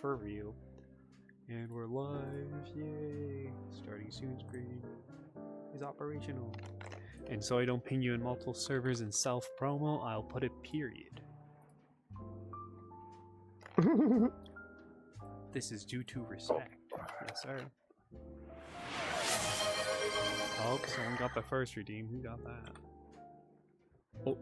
For real. And we're live, yay! Starting soon screen is operational. And so I don't ping you in multiple servers and self-promo, I'll put a period. This is due to respect. Yes, sir. Oh, someone got the first redeem. Who got that? Oh.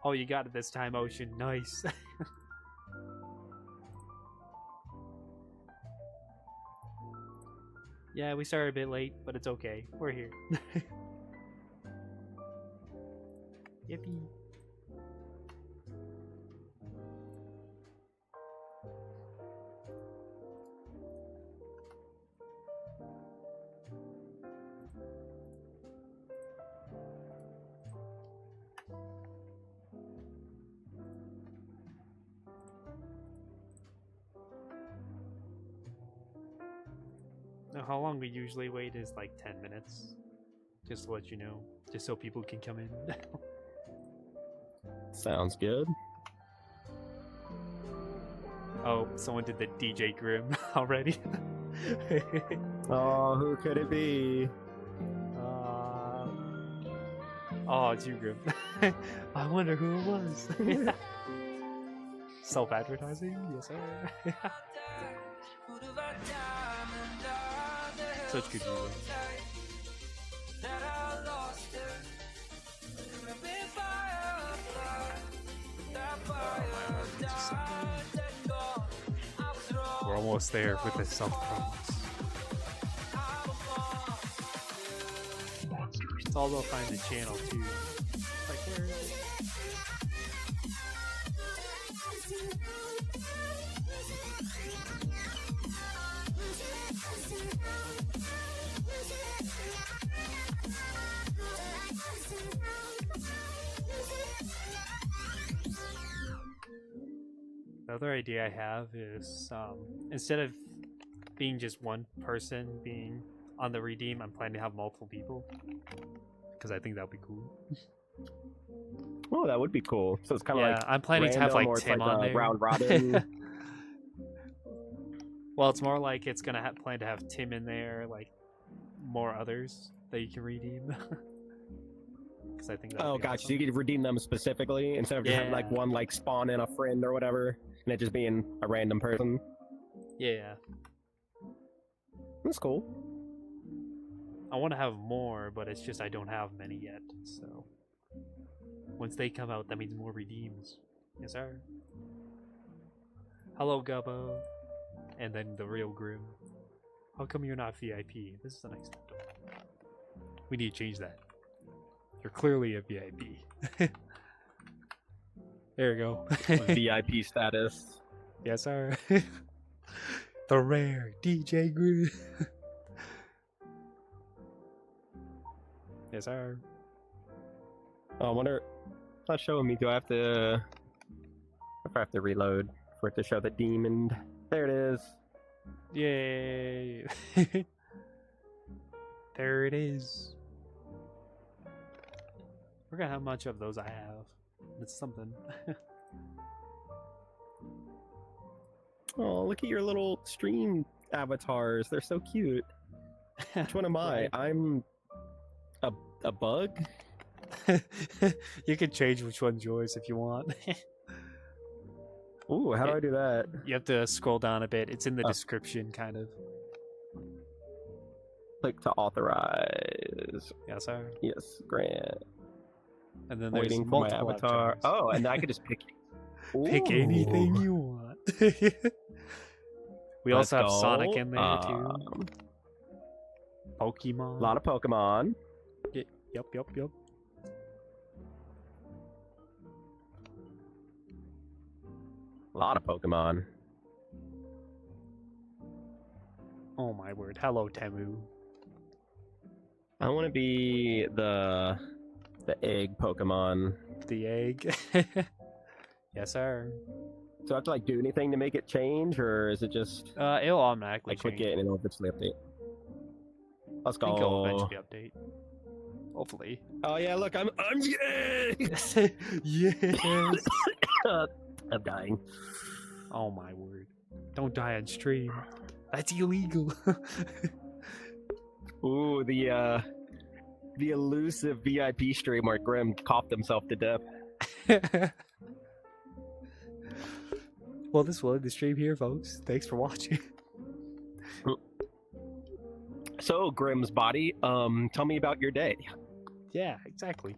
Oh, you got it this time, Ocean. Nice. Yeah, we started a bit late, but it's okay. We're here. Yippee. How long we usually wait is like 10 minutes. Just to let you know. Just so people can come in. Sounds good. Oh, someone did the DJ Grim already. Oh, who could it be? Oh, it's you, Grim. I wonder who it was. Self-advertising? Yes, sir. Such good music. We're almost there with the self-promos. It's all about finding the channel too. Like, where is it? The other idea I have is instead of being just one person being on the redeem, I'm planning to have multiple people because I think that would be cool. Oh, that would be cool. So it's kind of like I'm planning to have like Tim on there. Round robin. Well, it's more like it's gonna plan to have Tim in there, like more others that you can redeem. Because I think. Oh, gotcha. Awesome. So you could redeem them specifically instead of just having like one like spawn in a friend or whatever, and it just being a random person. Yeah. That's cool. I want to have more, but it's just I don't have many yet. So once they come out, that means more redeems. Yes, sir. Hello, Gubbo. And then the real Grim. How come you're not VIP? This is unacceptable. We need to change that. You're clearly a VIP. There we go. VIP status. Yes, sir. The rare DJ Grim. Yes, sir. Oh, I wonder. It's not showing me. Do I have to? If I have to reload for it to show the demon. There it is. Yay! There it is. Forgot how much of those I have. It's something. Oh, look at your little stream avatars. They're so cute. Which one am I? Right. I'm a bug? You can change which one's yours if you want. Ooh, how do I do that? You have to scroll down a bit. It's in the description, kind of. Click to authorize. Yes, sir. Yes, grant. And then there's waiting for my avatar. avatars. Oh, and I could just pick. Pick anything you want. We also have Sonic in there too. Pokemon. A lot of Pokemon. Yup. A lot of Pokemon. Oh my word. Hello, Temu. I want to be the egg Pokemon. The egg. Yes, sir. So I have to like do anything to make it change, or is it just it'll automatically click change. it and it'll eventually update? Let's I think it'll go. eventually update. Hopefully. Oh yeah, look, I'm Yes. I'm dying. Oh my word! Don't die on stream. That's illegal. Ooh, the elusive VIP streamer Grim coughed himself to death. Well, this will end the stream here, folks. Thanks for watching. So, Grim's body, tell me about your day. Yeah, exactly.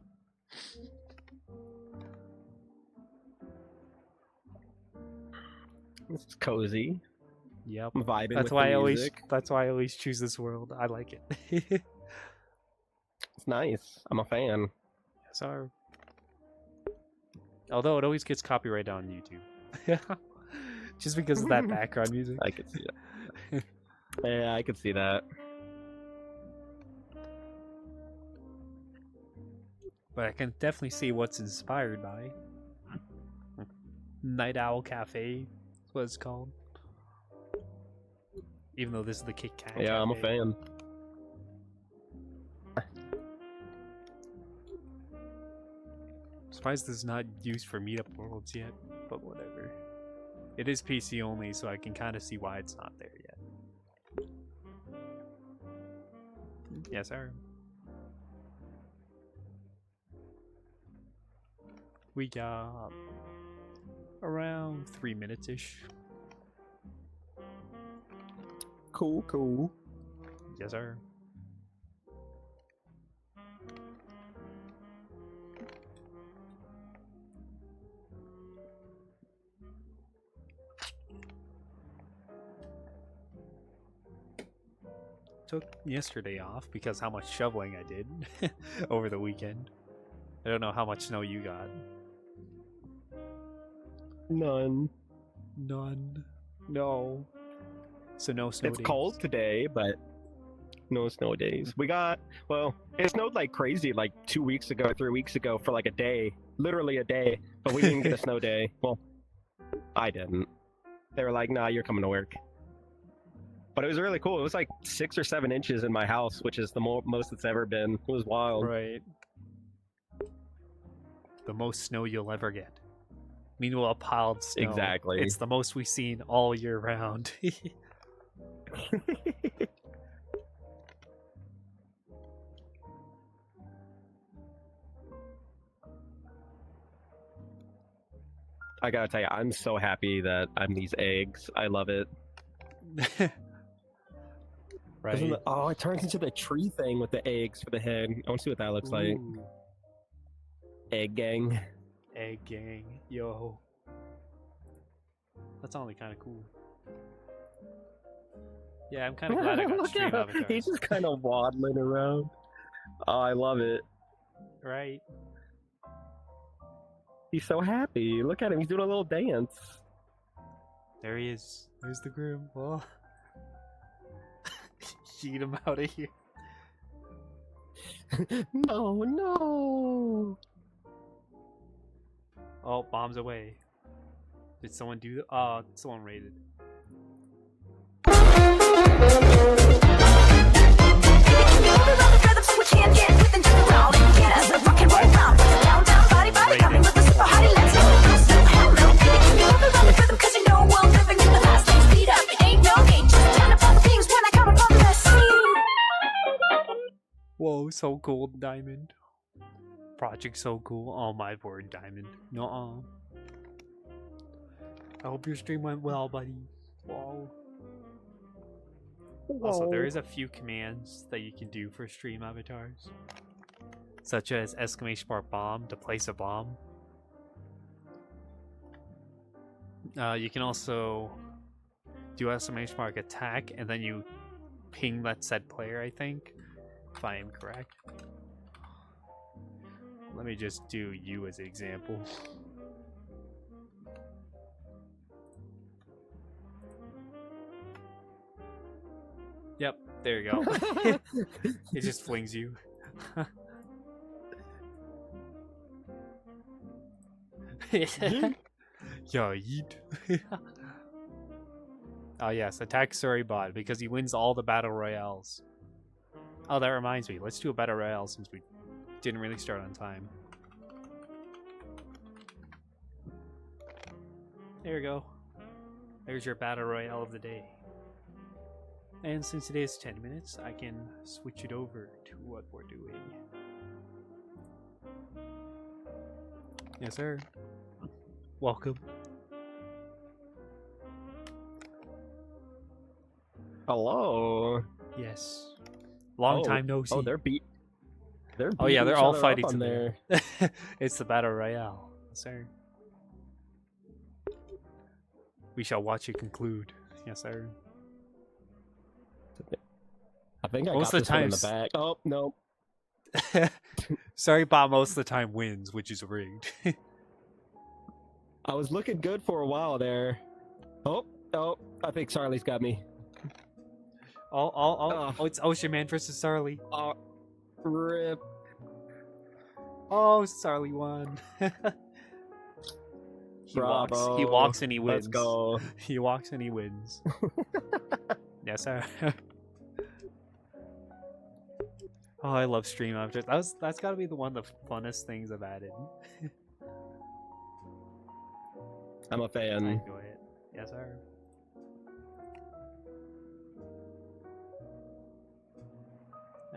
It's cozy. Yep. I'm vibing That's with why the I always. music. That's why I always choose this world. I like it. It's nice. I'm a fan. Sorry. Although it always gets copyrighted on YouTube. Just because of that background music. I could see that. Yeah, I could see that. But I can definitely see what's inspired by. Night Owl Cafe is what it's called. Even though this is the Kit Kat Yeah, I'm a Cafe. fan. Surprised this is not used for meetup worlds yet, but whatever. It is PC only, so I can kind of see why it's not there yet. Yes, sir. We got around 3 minutes-ish. Cool, cool. Yes, sir. Took yesterday off because how much shoveling I did over the weekend. I don't know how much snow you got. None. None. No. So no snow It's days. cold today, but no snow days. We got, well, it snowed like crazy like 2 weeks ago, 3 weeks ago for like a day. Literally a day. But we didn't get a snow day. Well, I didn't. They were like, nah, you're coming to work. But it was really cool. It was like 6 or 7 inches in my house, which is the most it's ever been. It was wild. Right. The most snow you'll ever get. Meanwhile, piled snow. Exactly. It's the most we've seen all year round. I gotta tell you, I'm so happy that I'm these eggs. I love it. Right. Oh, it turns into the tree thing with the eggs for the head. I want to see what that looks like. Ooh. Egg gang. Egg gang. Yo. That's only kind of cool. Yeah, I'm kind of glad I got Look stream at him. avatars. He's just kind of waddling around. Oh, I love it. Right. He's so happy. Look at him. He's doing a little dance. There he is. There's the groom. Oh. Yeet him out of here. No, no. Oh, bombs away. Did someone do that? Someone raided. Whoa, so cool, Diamond. Project so cool. Oh my word, Diamond. Nuh-uh. I hope your stream went well, buddy. Whoa. Also, there is a few commands that you can do for stream avatars. Such as exclamation mark bomb to place a bomb. You can also do exclamation mark attack and then you ping that said player, I think. If I am correct. Let me just do you as an example. Yep, there you go. It just flings you. Yeah, yeet. Oh yes, attack Surrey bot because he wins all the battle royales. Oh, that reminds me. Let's do a battle royale since we didn't really start on time. There you go. There's your battle royale of the day. And since it is 10 minutes, I can switch it over to what we're doing. Yes, sir. Welcome. Hello. Yes. Long time no see. Oh, they're Oh yeah, they're all each other fighting up on together. It's the battle royale, yes, sir. We shall watch it conclude. Yes, sir. I think I Most got of the this one in the times- back. Oh no. Sorry, Bob. Most of the time wins, which is rigged. I was looking good for a while there. Oh, I think Sarley's got me. Oh, it's Ocean Man versus Sarly. Oh, rip. Oh, Sarly won. He Bravo. walks and he wins. Let's go. He walks and he wins. Yes, sir. Oh, I love stream after. That's got to be one of the funnest things I've added. I'm a I fan. enjoy it. Yes, sir.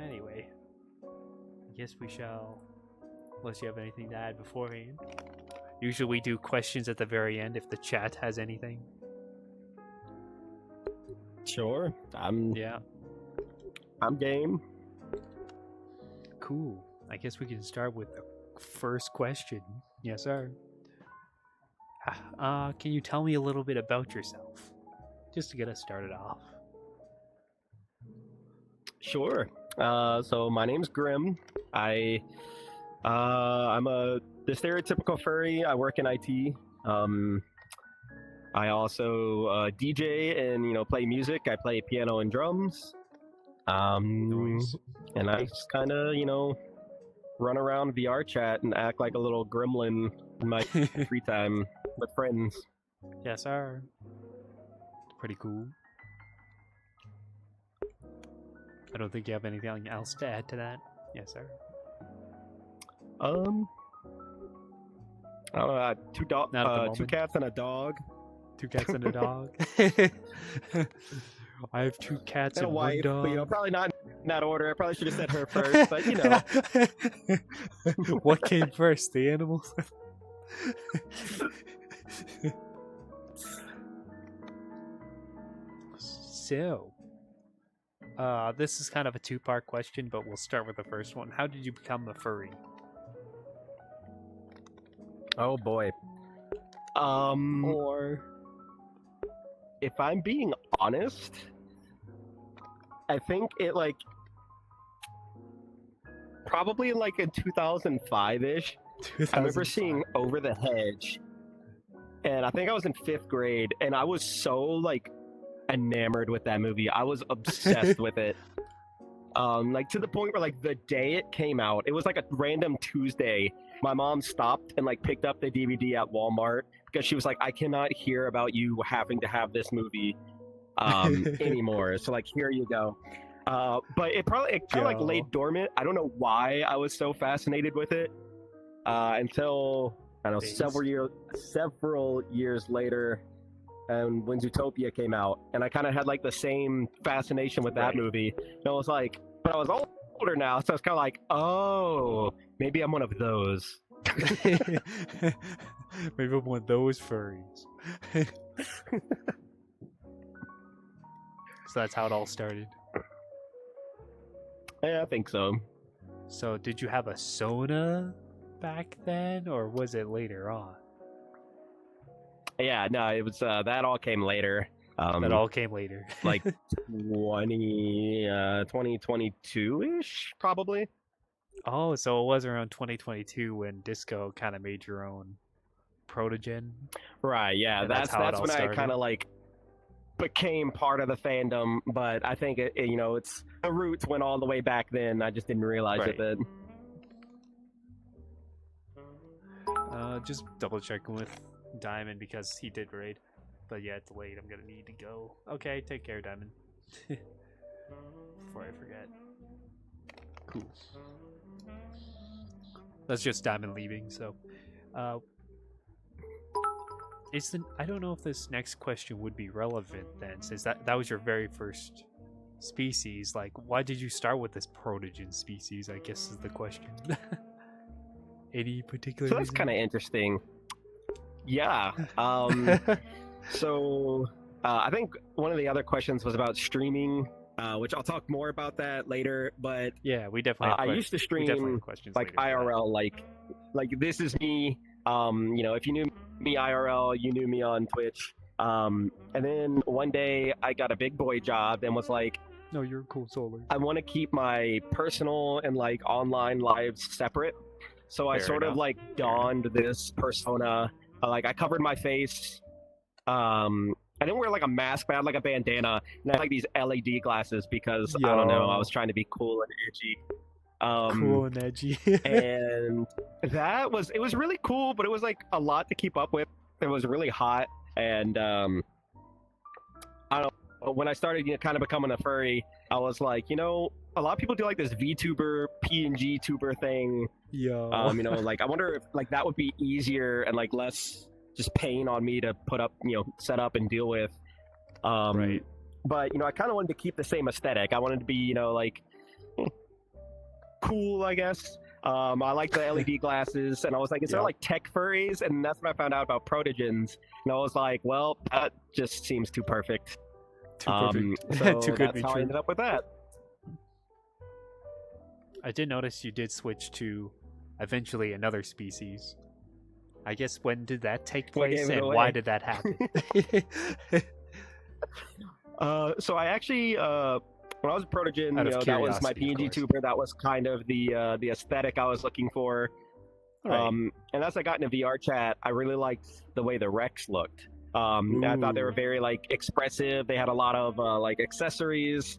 Anyway, I guess we shall. Unless you have anything to add beforehand. Usually we do questions at the very end if the chat has anything. Sure. Yeah. I'm game. Cool. I guess we can start with the first question. Yes, sir. Can you tell me a little bit about yourself? Just to get us started off. Sure. So my name's Grim. I'm the stereotypical furry. I work in IT. I also DJ and play music. I play piano and drums. Noise. And I just kind of run around VR chat and act like a little gremlin in my free time with friends. Yes, sir. Pretty cool. I don't think you have anything else to add to that. Yes, sir. I don't know, Not at the two moment. cats and a dog. 2 cats and a dog. I have 2 cats And and a one wife, dog. but probably not in that order. I probably should have said her first, but What came first, the animals? So, this is kind of a 2-part question, but we'll start with the first one. How did you become a furry? Oh boy. Or If I'm being honest, I think it probably in 2005-ish. I remember seeing Over the Hedge, and I think I was in 5th grade, and I was so enamored with that movie. I was obsessed with it. To the point where the day it came out, it was a random Tuesday. My mom stopped and picked up the DVD at Walmart because she was like, I cannot hear about you having to have this movie anymore. So here you go. But it kind of laid dormant. I don't know why I was so fascinated with it until I don't know several years later, and when Zootopia came out, and I kind of had the same fascination with that movie. And I was but I was older now, so it's kind of oh, maybe I'm one of those. Maybe I'm one of those furries. So that's how it all started. Yeah, I think so. So did you have a Sona back then, or was it later on? Yeah, no, it was that all came later. That all came later. 2022-ish, probably. Oh, so it was around 2022 when Disco kind of made your own Protogen. Right, yeah, And that's how it all when started. I kind of became part of the fandom, but I think it's the roots went all the way back then. I just didn't realize it then. Just double checking with Diamond because he did raid. But yeah, it's late. I'm gonna need to go. Okay, take care, Diamond. Before I forget. Cool. That's just Diamond leaving. So, uh, I don't know if this next question would be relevant then, since that was your very first species. Like, why did you start with this Protogen species? I guess is the question. Any particular So that's reason? kind of interesting. Yeah. So I think one of the other questions was about streaming, which I'll talk more about that later. But Yeah, we definitely. I used to we definitely stream have questions like later for that. IRL, like this is me. If you knew me IRL, you knew me on Twitch. And then one day I got a big boy job and was like, No, you're cool, Solar. I want to keep my personal and like online lives separate. So I Fair sort of enough. like donned this persona. Like I covered my face. I didn't wear like a mask, but I had like a bandana and I had like these LED glasses because I don't know, I was trying to be cool and edgy. Cool and edgy. And it was really cool, but it was like a lot to keep up with. It was really hot, and I don't know, when I started kind of becoming a furry, I was like, a lot of people do like this VTuber, PNG tuber thing. Yo. Like I wonder if like that would be easier and like less just pain on me to put up, set up and deal with. Right. But I kind of wanted to keep the same aesthetic. I wanted to be, like cool, I guess. I like the LED glasses, and I was like, is there like tech furries? And that's when I found out about Protogens, and I was like, well, that just seems too perfect. Too perfect. So Too good to that's be how I true. ended up with that. I did notice you did switch to eventually another species. I guess when did that take place, and why did that happen? So I actually, when I was a Protogen, that was my PNG tuber. That was kind of the aesthetic I was looking for. Right. And as I got into VR chat, I really liked the way the Rex looked. I thought they were very like expressive. They had a lot of like accessories.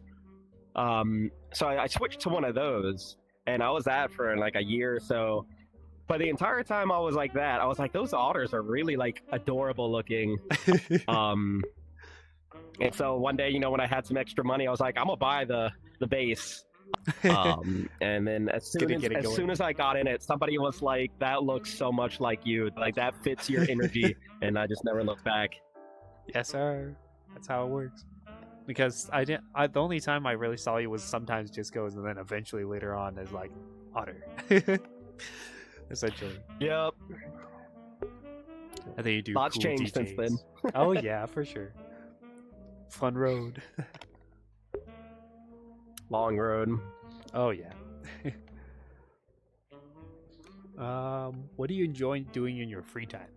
So I switched to one of those, and I was that for like a year or so. But the entire time I was like that, I was like, those otters are really like adorable looking. And so one day, when I had some extra money, I was like, I'm gonna buy the base. And then as soon as I got in it, somebody was like, that looks so much like you, like that fits your energy. And I just never looked back. Yes, sir. That's how it works. Because the only time I really saw you was sometimes just goes, and then eventually later on as like otter. Essentially. Yep. I think you do lots cool changed DJs. since then. Oh yeah, for sure. Fun road. Long road. Oh yeah. What do you enjoy doing in your free time?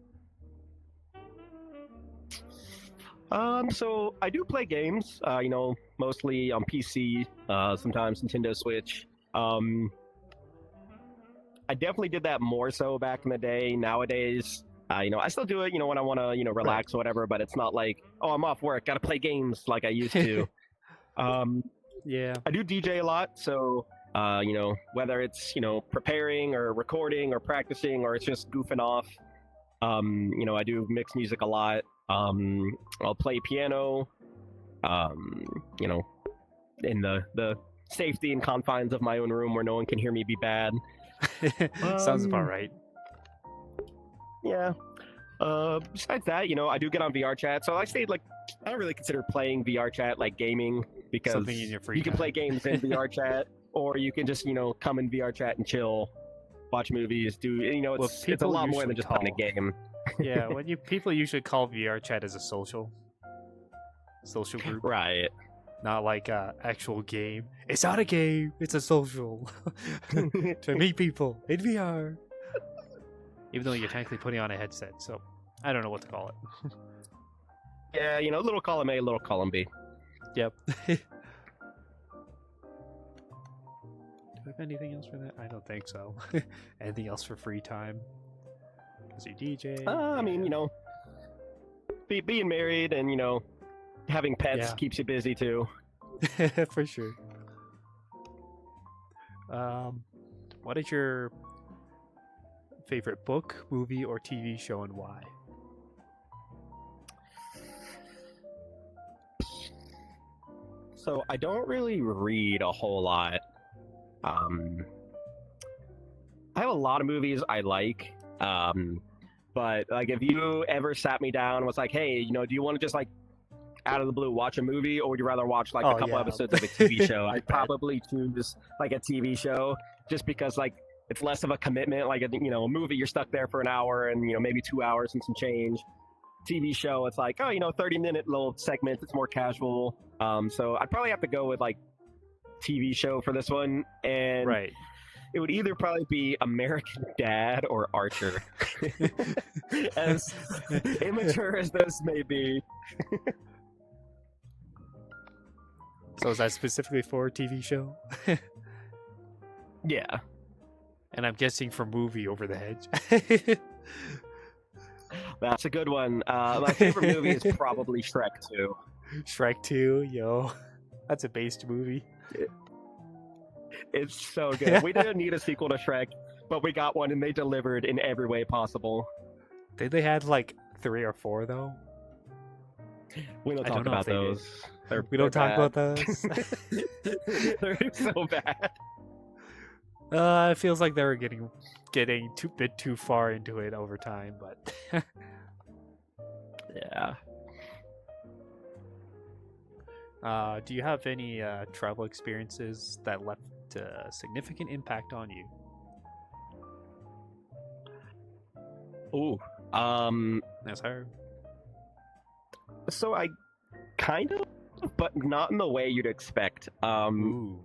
So I do play games, mostly on PC, sometimes Nintendo Switch. I definitely did that more so back in the day. Nowadays, I still do it, when I want to, relax or whatever, but it's not like, oh, I'm off work, gotta play games like I used to. Yeah. I do DJ a lot, so, whether it's, preparing or recording or practicing or it's just goofing off, I do mix music a lot. I'll play piano, in the safety and confines of my own room where no one can hear me be bad. Sounds about right. Yeah. Besides that, I do get on VR chat, so I don't really consider playing VR chat like gaming, because something in your free you can time. play games in VR chat, or you can just, come in VR chat and chill, watch movies, it's a lot more than just playing a game. Yeah, people usually call VR chat as a social group. Right. Not like a actual game. It's not a game, it's a social. To meet people in VR. Even though you're technically putting on a headset, so I don't know what to call it. Yeah, little column A, little column B. Yep. Do I have anything else for that? I don't think so. Anything else for free time? Is he DJ? I mean, being married and, having pets keeps you busy too. For sure. What is your favorite book, movie, or TV show, and why? So I don't really read a whole lot. I have a lot of movies I like. But like, if you ever sat me down and was like, hey, do you want to just like out of the blue watch a movie, or would you rather watch like a couple episodes of a TV show? I'd probably choose like a TV show, just because like it's less of a commitment. Like a movie, you're stuck there for an hour and maybe 2 hours and some change. TV show, it's like 30-minute little segments. It's more casual. So I'd probably have to go with like TV show for this one, and Right. it would either probably be American Dad or Archer. As immature as those may be. So is that specifically for a TV show? Yeah. And I'm guessing for movie Over the Hedge. That's a good one. My favorite movie is probably Shrek 2. Shrek 2, yo. That's a based movie. It's so good. We didn't need a sequel to Shrek, but we got one and they delivered in every way possible. Did they had like 3 or 4 though? We don't talk about those. We don't talk about those. They're so bad. It feels like they were getting a bit too far into it over time, but yeah. Do you have any travel experiences that left a significant impact on you? Ooh. Yes, sir. So I kind of, but not in the way you'd expect. Ooh.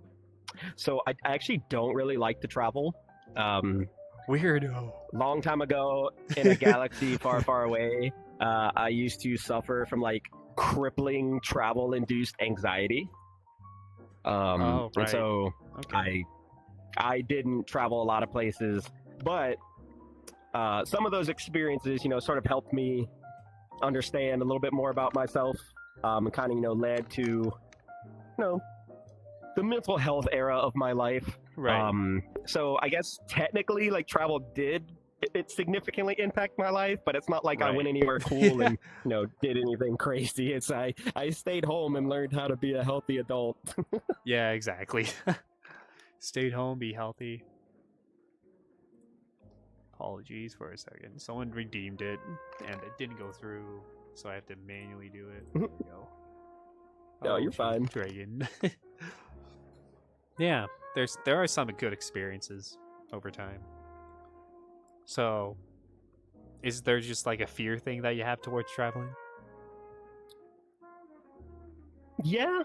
So I actually don't really like to travel. Weirdo. Long time ago, in a galaxy far, far away, I used to suffer from like crippling travel-induced anxiety. Right. And so Okay. I didn't travel a lot of places, but some of those experiences, sort of helped me understand a little bit more about myself, and kind of, led to, the mental health era of my life. Right. So I guess technically, like, travel did it significantly impact my life, but it's not like I went anywhere cool and did anything crazy. It's I stayed home and learned how to be a healthy adult. Yeah, exactly. Stayed home, be healthy. Apologies for a second. Someone redeemed it, and it didn't go through, so I have to manually do it. There we go. No, you're fine. Dragon. Yeah, there are some good experiences over time. So, is there just like a fear thing that you have towards traveling? Yeah.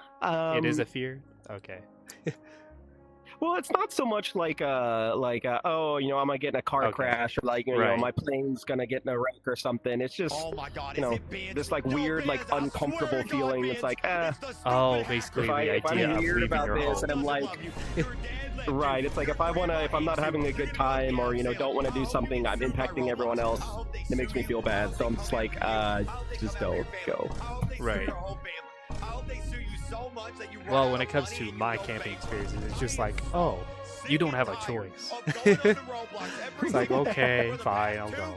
It is a fear? Okay. Well, it's not so much like oh, I might get in a car crash, or like my plane's gonna get in a wreck or something. It's just this like weird, like uncomfortable feeling. It's like basically the idea if I'm of weird leaving about your this, home. and I'm like, right. It's like if I'm not having a good time, or don't want to do something, I'm impacting everyone else. It makes me feel bad. So I'm just like, just don't go. Right. Well, when it comes to my camping experiences, it's just like, oh, you don't have a choice. It's like, okay, fine, I'll go.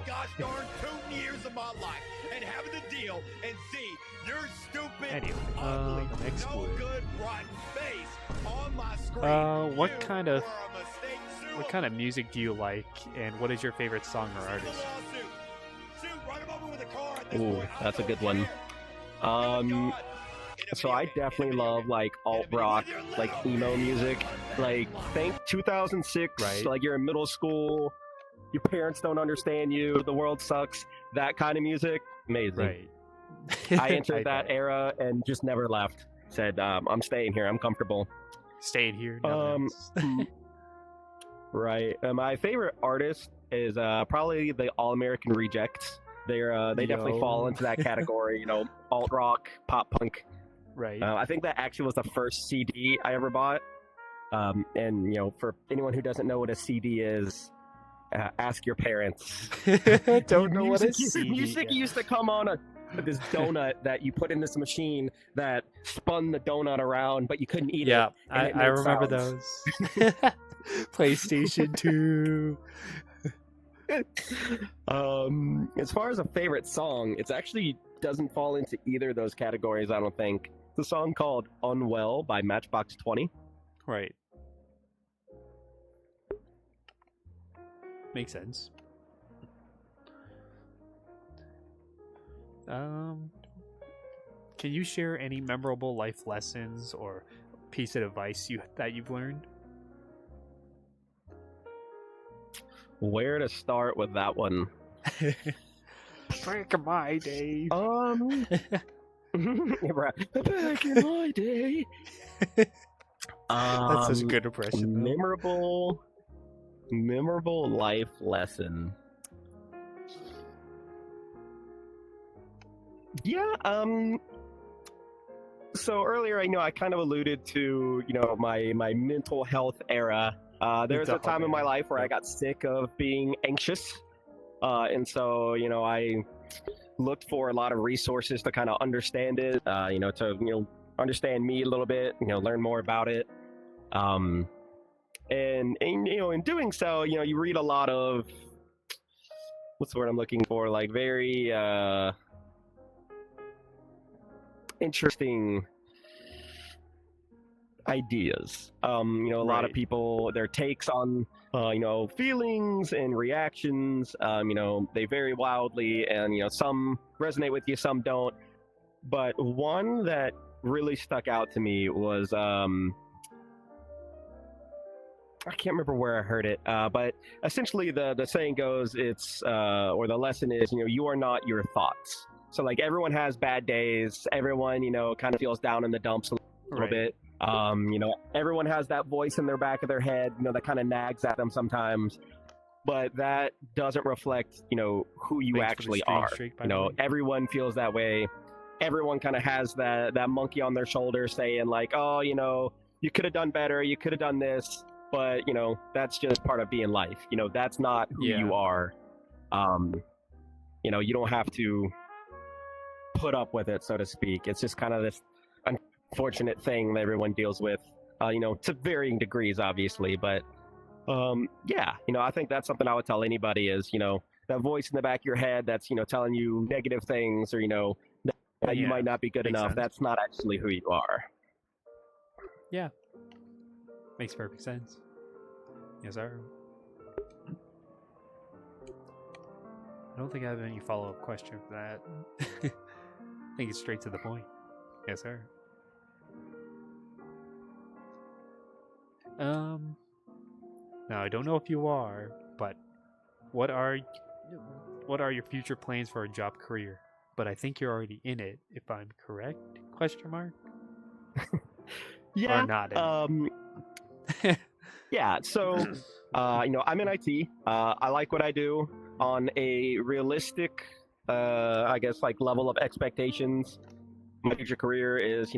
Anyway, next word. What kind of music do you like, and what is your favorite song or artist? Ooh, that's a good one. So I definitely love like alt rock, like emo music. Like think 2006, Right. Like you're in middle school, your parents don't understand you, the world sucks. That kind of music, amazing. Right. I entered that bet. era and just never left. Said, I'm staying here. I'm comfortable. Staying here. Right. My favorite artist is probably the All American Rejects. They definitely fall into that category. Alt rock, pop punk. Right. I think that actually was the first CD I ever bought. And for anyone who doesn't know what a CD is, ask your parents. Don't know what a CD is. Music used to come on this donut that you put in this machine that spun the donut around, but you couldn't eat it. Yeah, and it I made remember sounds. those. PlayStation 2. As far as a favorite song, it's actually doesn't fall into either of those categories, I don't think. It's a song called Unwell by Matchbox 20. Right. Makes sense. Can you share any memorable life lessons or piece of advice that you've learned? Where to start with that one? Back in my day. Right. Back in my day. That's such a good impression. Memorable life lesson. Yeah. So earlier, I kind of alluded to, my mental health era. There was a time in my life where I got sick of being anxious, and so I looked for a lot of resources to kind of understand it. To understand me a little bit. Learn more about it. And in doing so, you read a lot of, what's the word I'm looking for? Like very interesting ideas. A lot of people, their takes on feelings and reactions, they vary wildly, and some resonate with you, some don't. But one that really stuck out to me was I can't remember where I heard it, but essentially the saying goes, it's or the lesson is, you are not your thoughts. So like everyone has bad days, everyone kind of feels down in the dumps a little bit. Everyone has that voice in their back of their head, that kind of nags at them sometimes, but that doesn't reflect who you actually are. Everyone feels that way. Everyone kind of has that monkey on their shoulder saying like, oh, you could have done better, you could have done this. But that's just part of being life. That's not who you are. You don't have to put up with it, so to speak. It's just kind of this unfortunate thing that everyone deals with. To varying degrees, obviously. But I think that's something I would tell anybody is that voice in the back of your head that's telling you negative things, or that you might not be good enough. Sense. That's not actually who you are. Yeah, makes perfect sense. Yes, sir. I don't think I have any follow-up question for that. I think it's straight to the point. Yes, sir. Now I don't know if you are, but what are your future plans for a job career? But I think you're already in it, if I'm correct? Question mark. Yeah. Or not in it. Yeah, so, I'm in IT. I like what I do. On a realistic, I guess, like level of expectations, my future career is,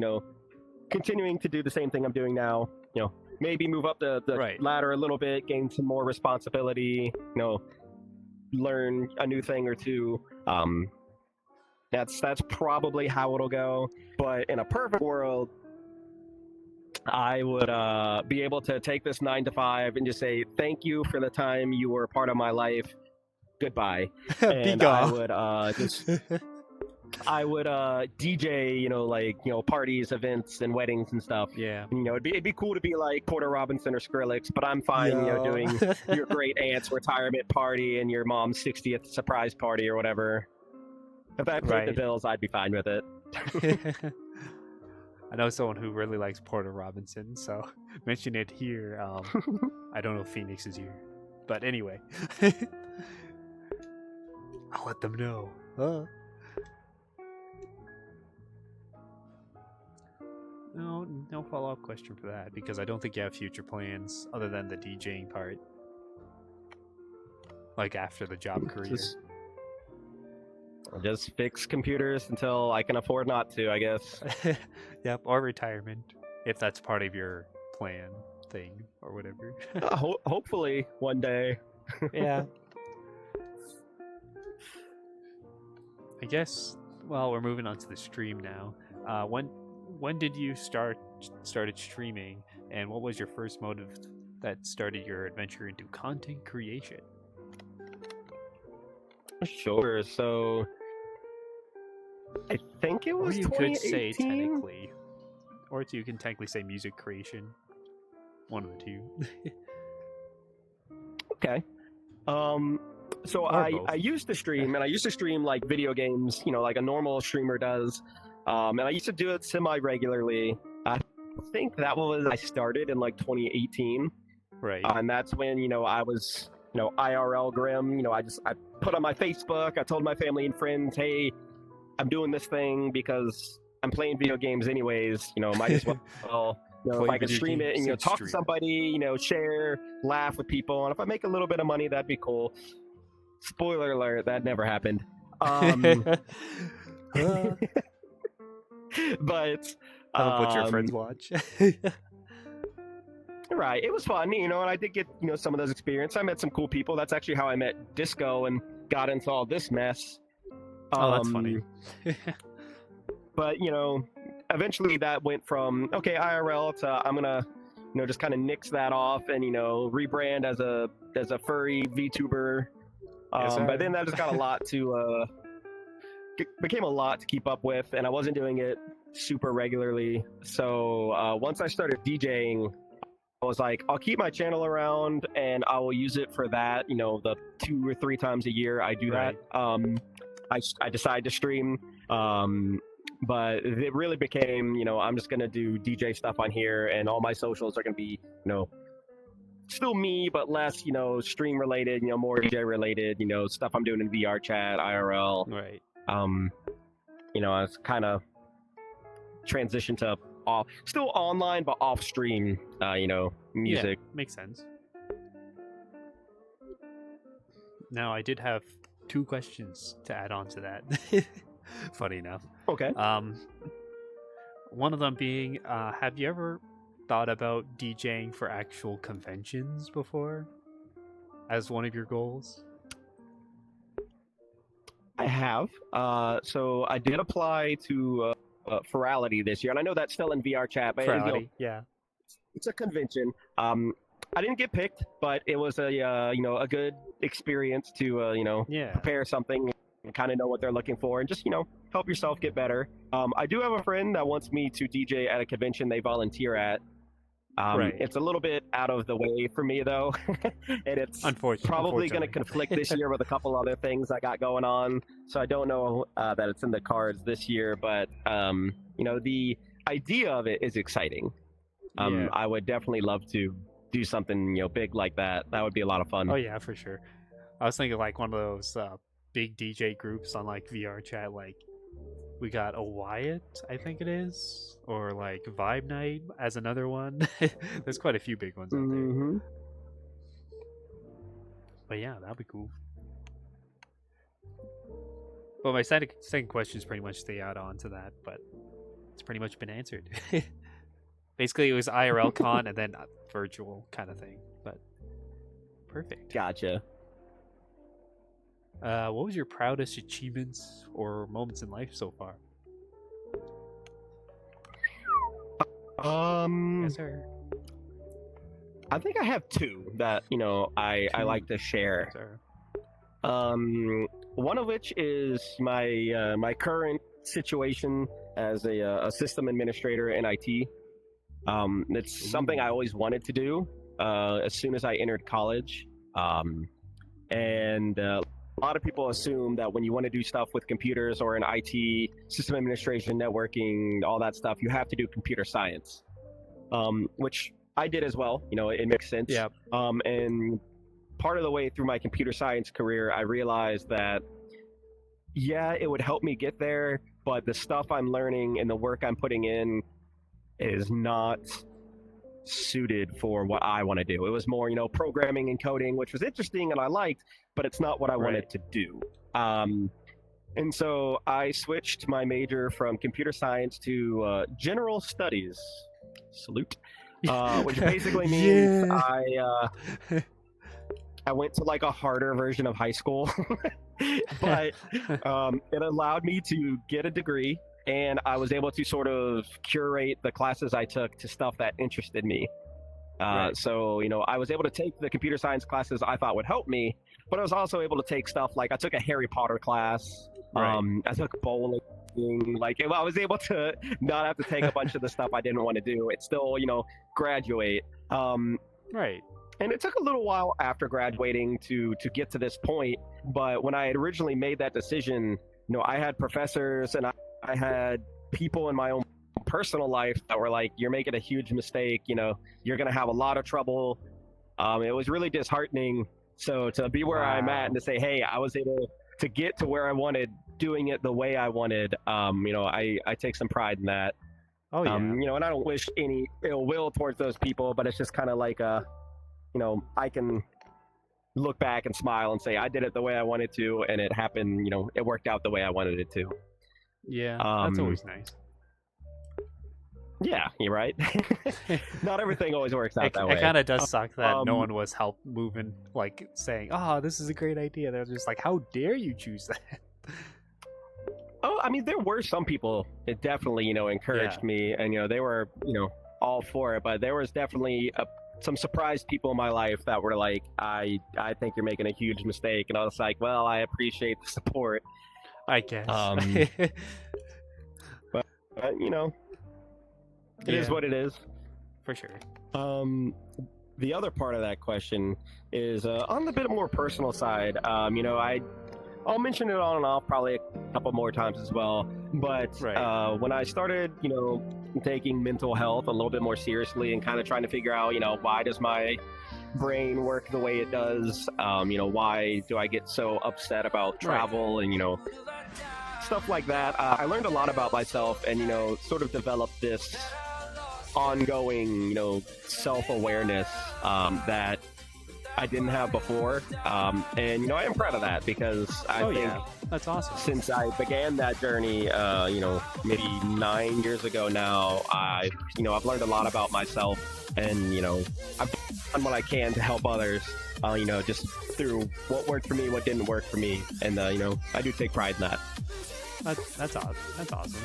continuing to do the same thing I'm doing now. Maybe move up the ladder a little bit, gain some more responsibility, learn a new thing or two. That's probably how it'll go. But in a perfect world, I would be able to take this 9 to 5 and just say thank you for the time you were a part of my life. Goodbye. And I would DJ, parties, events, and weddings and stuff. Yeah. It'd be cool to be like Porter Robinson or Skrillex, but I'm fine, doing your great aunt's retirement party and your mom's 60th surprise party or whatever. If that paid the bills, I'd be fine with it. I know someone who really likes Porter Robinson, so mention it here. I don't know if Phoenix is here, but anyway, I'll let them know. No follow-up question for that, because I don't think you have future plans other than the DJing part, like after the job career. Just fix computers until I can afford not to, I guess. Yep, or retirement, if that's part of your plan thing or whatever. Hopefully one day. Yeah. I guess. Well, we're moving on to the stream now. When did you started streaming, and what was your first motive that started your adventure into content creation? Sure. So I think it was 2018. Or you could say technically, or you can technically say music creation. One of the two. Okay. So Or I both. used to stream, and I used to stream like video games, like a normal streamer does. And I used to do it semi regularly. I think that was I started in like 2018, Right. and that's when I was IRL Grim. I put on my Facebook. I told my family and friends, hey, I'm doing this thing because I'm playing video games anyways. Might as well. If Play I can video stream it games and and talk to stream. somebody, share, laugh with people, and if I make a little bit of money, that'd be cool. Spoiler alert, that never happened. But I love what your friends watch. right, it was fun, and I did get some of those experience. I met some cool people. That's actually how I met Disco and got into all this mess. Oh, that's funny. But eventually that went from okay IRL to I'm gonna just kind of nix that off and rebrand as a furry VTuber. Yes, But then that just got became a lot to keep up with, and I wasn't doing it super regularly. So once I started DJing, I was like, I'll keep my channel around and I will use it for that. The 2 or 3 times a year I do Right. that. I decided to stream, but it really became, I'm just gonna do DJ stuff on here, and all my socials are gonna be, still me, but less, stream related, more DJ related, stuff I'm doing in VR chat, IRL. Right. It's kind of transitioned to still online, but off stream, music. Yeah, makes sense. Now, I did have 2 questions to add on to that. Funny enough. Okay. One of them being, have you ever thought about DJing for actual conventions before as one of your goals? I have. So I did apply to Ferality this year, and I know that's still in VR chat, but Friday, yeah. it's a convention. I didn't get picked, but it was a good experience to Yeah. prepare something and kind of know what they're looking for, and just help yourself get better. I do have a friend that wants me to DJ at a convention they volunteer at. Right. It's a little bit out of the way for me though, and it's probably going to conflict this year with a couple other things I got going on. So I don't know that it's in the cards this year, but the idea of it is exciting. Yeah. I would definitely love to do something big like that. That would be a lot of fun. Oh yeah, for sure. I was thinking like one of those big DJ groups on like VR chat, like we got a Wyatt, I think it is, or like Vibe Night as another one. There's quite a few big ones out there. Mm-hmm. But yeah, that'd be cool. Well, my second question is pretty much the add-on to that, but it's pretty much been answered. Basically, it was IRL con and then virtual kind of thing, but perfect. Gotcha. What was your proudest achievements or moments in life so far? Yes, sir. I think I have 2 that I like to share. Yes, sir. One of which is my current situation as a system administrator in IT. It's something I always wanted to do as soon as I entered college, and a lot of people assume that when you want to do stuff with computers or in IT, system administration, networking, all that stuff, you have to do computer science, which I did as well. It makes sense. Yeah. And part of the way through my computer science career, I realized that, yeah, it would help me get there, but the stuff I'm learning and the work I'm putting in is not suited for what I want to do. It was more, programming and coding, which was interesting and I liked, but it's not what I wanted to do. And so I switched my major from computer science to general studies. Salute. Which basically means I went to like a harder version of high school, but it allowed me to get a degree, and I was able to sort of curate the classes I took to stuff that interested me. So, I was able to take the computer science classes I thought would help me, but I was also able to take stuff like I took a Harry Potter class. I took bowling. Like, I was able to not have to take a bunch of the stuff I didn't want to do. It's still, graduate. Right. And it took a little while after graduating to get to this point. But when I had originally made that decision, I had professors and I had people in my own personal life that were like, "You're making a huge mistake. You're gonna have a lot of trouble." It was really disheartening. So to be where I'm at and to say, "Hey, I was able to get to where I wanted, doing it the way I wanted," I take some pride in that. Oh yeah. And I don't wish any ill will towards those people, but it's just kind of like I can look back and smile and say I did it the way I wanted to, and it happened. It worked out the way I wanted it to. Yeah, that's always nice. Yeah, you're right. Not everything always works out that way. It kind of does suck that no one was moving, like saying, "Oh, this is a great idea." They're just like, "How dare you choose that?" Oh, I mean, there were some people that definitely, encouraged me, and they were, all for it. But there was definitely some surprised people in my life that were like, "I think you're making a huge mistake," and I was like, "Well, I appreciate the support." I guess. But it is what it is. For sure. The other part of that question is on the bit more personal side. I'll mention it on and off probably a couple more times as well. But when I started, taking mental health a little bit more seriously and kind of trying to figure out, why does my brain work the way it does? Why do I get so upset about travel and, stuff like that? I learned a lot about myself and, sort of developed this ongoing, self-awareness that I didn't have before, and I am proud of that because I think that's awesome. Since I began that journey, maybe 9 years ago now, I've learned a lot about myself, and I've done what I can to help others, just through what worked for me, what didn't work for me, and I do take pride in that. That's awesome. That's awesome.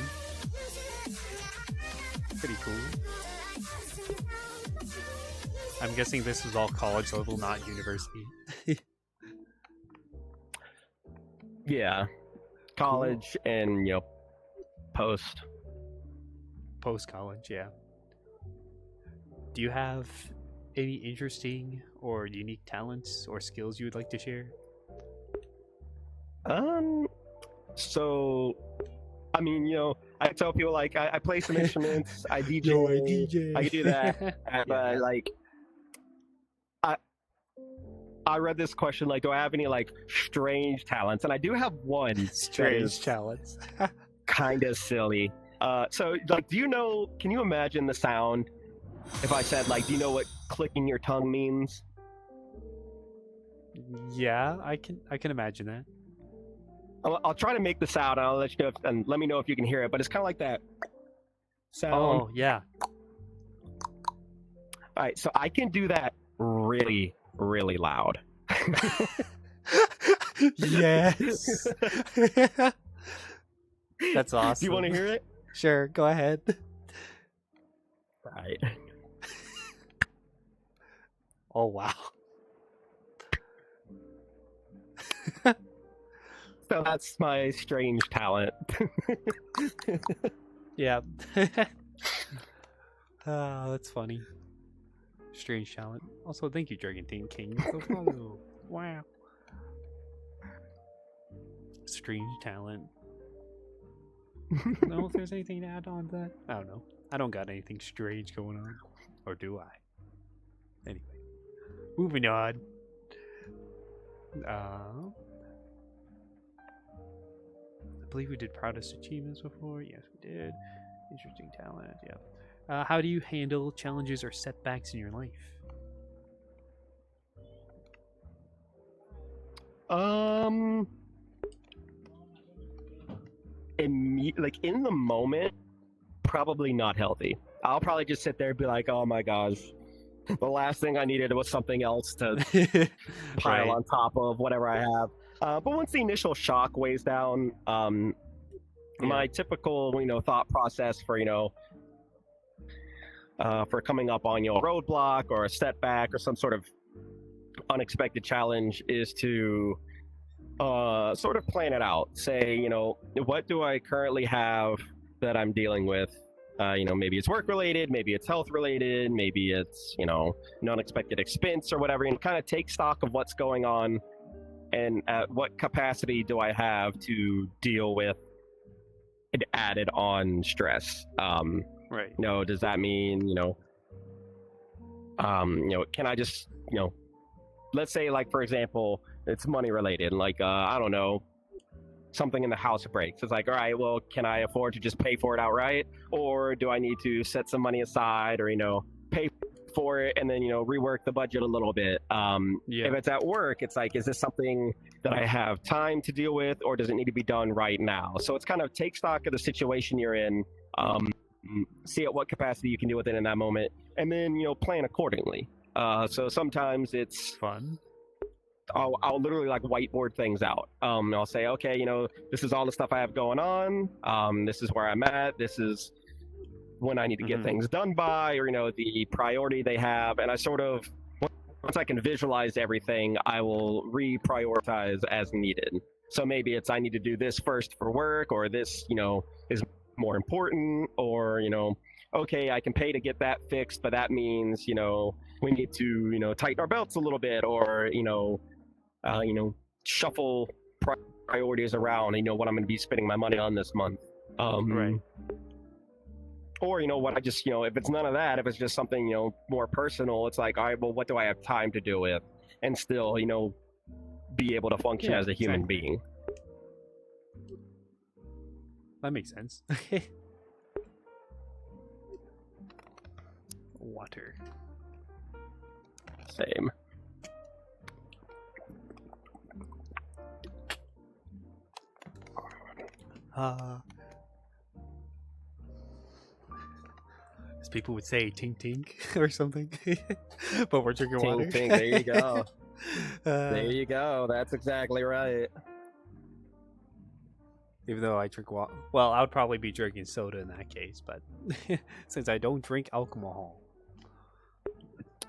Pretty cool. I'm guessing this was all college level, not university. Yeah, college and post college. Yeah. Do you have any interesting or unique talents or skills you would like to share? So, I mean, I tell people like I play some instruments, I DJ, I can do that, but like. I read this question like, do I have any like strange talents? And I do have one. Strange talents. Kind of silly. So like, can you imagine the sound if I said like, do you know what clicking your tongue means? Yeah, I can imagine that. I'll try to make the sound and I'll let you know and let me know if you can hear it, but it's kind of like that sound. Oh, yeah. All right, so I can do that really, really loud. Yes. That's awesome. Do you want to hear it? Sure, go ahead. Right. Oh, wow. So that's my strange talent. Yeah. That's funny. Strange talent. Also, thank you, Dragon King. Wow. Strange talent. Know if there's anything to add on to that? I don't know. I don't got anything strange going on. Or do I? Anyway. Moving on. I believe we did proudest achievements before. Yes, we did. Interesting talent. Yeah. How do you handle challenges or setbacks in your life? In the moment, probably not healthy. I'll probably just sit there and be like, oh my gosh, the last thing I needed was something else to pile on top of whatever I have. But once the initial shock weighs down, my typical, thought process for, for coming up on, a roadblock or a setback or some sort of unexpected challenge is to sort of plan it out. Say, what do I currently have that I'm dealing with? Maybe it's work related, maybe it's health related, maybe it's an unexpected expense or whatever, and kind of take stock of what's going on and at what capacity do I have to deal with an added on stress. Right. Does that mean can I just let's say, like, for example, it's money related, like I don't know, something in the house breaks. It's like, all right, well, can I afford to just pay for it outright, or do I need to set some money aside, or pay for it and then rework the budget a little bit? If it's at work, it's like, is this something that I have time to deal with, or does it need to be done right now? So it's kind of take stock of the situation you're in, see at what capacity you can deal with it in that moment, and then plan accordingly. So sometimes it's Fun. I'll literally like whiteboard things out. I'll say, okay, this is all the stuff I have going on. This is where I'm at. This is when I need to get things done by, or the priority they have. And I sort of, once I can visualize everything, I will reprioritize as needed. So maybe it's I need to do this first for work, or this is more important, or okay, I can pay to get that fixed, but that means we need to tighten our belts a little bit, or shuffle priorities around, what I'm going to be spending my money on this month. Right. Or, what I just, if it's none of that, if it's just something, more personal, it's like, all right, well, what do I have time to do with? And still, be able to function as a human being. That makes sense. Water. Same. As people would say, tink tink or something. But we're drinking water. Tink tink, there you go. There you go. That's exactly right. Even though I drink water, well, I would probably be drinking soda in that case. But since I don't drink alcohol,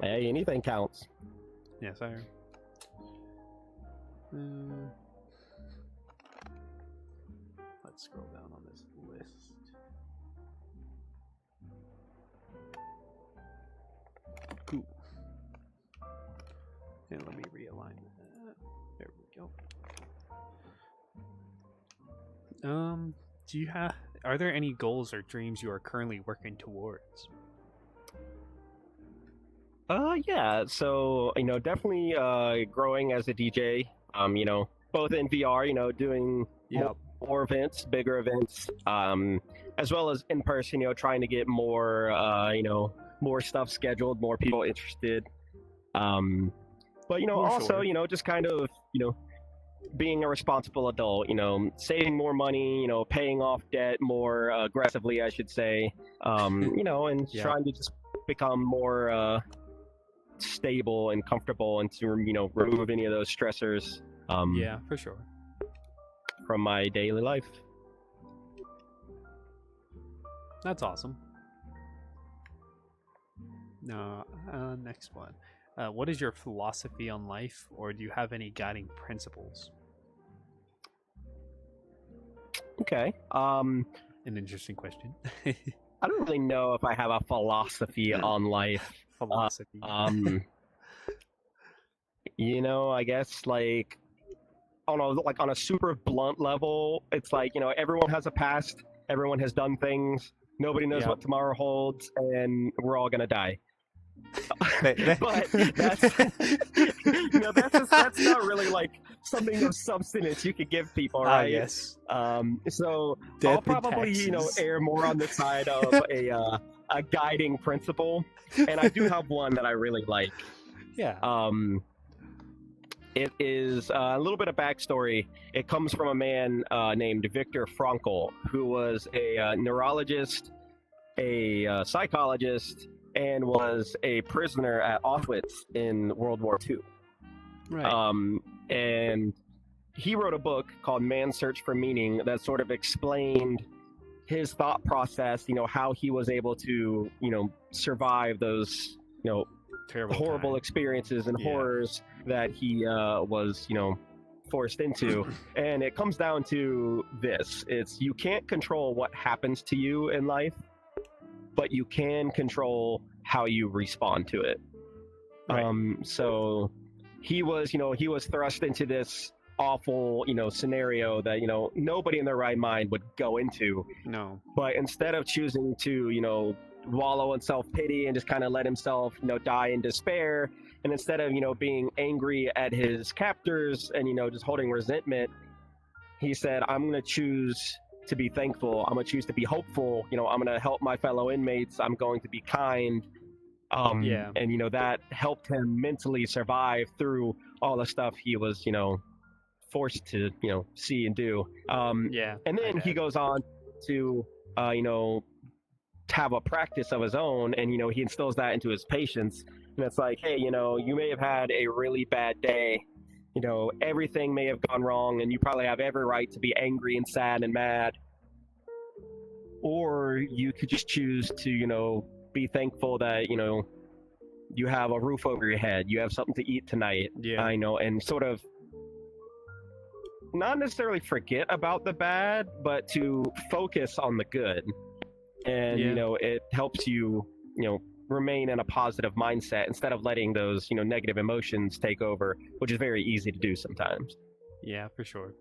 hey, anything counts. yes, I. Let's scroll down on this list. Cool. And let me realign that. There we go. Are there any goals or dreams you are currently working towards? Yeah, so, definitely, growing as a DJ, both in VR, doing more events, bigger events, as well as in person, trying to get more, more stuff scheduled, more people interested. But, also, sure. just kind of, being a responsible adult, saving more money, paying off debt more aggressively, I should say, and trying to just become more stable and comfortable, and to remove any of those stressors yeah, for sure, from my daily life. That's awesome. Next one. What is your philosophy on life, or do you have any guiding principles? Okay. An interesting question. I don't really know if I have a philosophy on life. Philosophy. I guess like on a super blunt level, it's like, everyone has a past, everyone has done things, nobody knows what tomorrow holds, and we're all gonna die. But that's that's not really like something of substance you could give people, right? Yes. So Death I'll probably err more on the side of a guiding principle, and I do have one that I really like. Yeah. It is a little bit of backstory. It comes from a man named Viktor Frankl, who was a neurologist, a psychologist, and was a prisoner at Auschwitz in World War II. Right. And he wrote a book called Man's Search for Meaning that sort of explained his thought process, how he was able to, survive those, Terrible horrible time. experiences and horrors that he was, forced into. And it comes down to this. It's, you can't control what happens to you in life, but you can control how you respond to it. Right. So he was thrust into this awful, scenario that, nobody in their right mind would go into. No. But instead of choosing to, wallow in self-pity and just kind of let himself, die in despair, and instead of, being angry at his captors and, just holding resentment, he said, I'm going to choose to be thankful. I'm going to choose to be hopeful. I'm going to help my fellow inmates. I'm going to be kind. Yeah. And that helped him mentally survive through all the stuff he was forced to see and do. Yeah. And then he goes on to have a practice of his own, and he instills that into his patients. And it's like, hey, you may have had a really bad day, everything may have gone wrong, and you probably have every right to be angry and sad and mad, or you could just choose to be thankful that you have a roof over your head, you have something to eat tonight. Yeah. And sort of not necessarily forget about the bad, but to focus on the good. And it helps you remain in a positive mindset instead of letting those negative emotions take over, which is very easy to do sometimes. Yeah, for sure.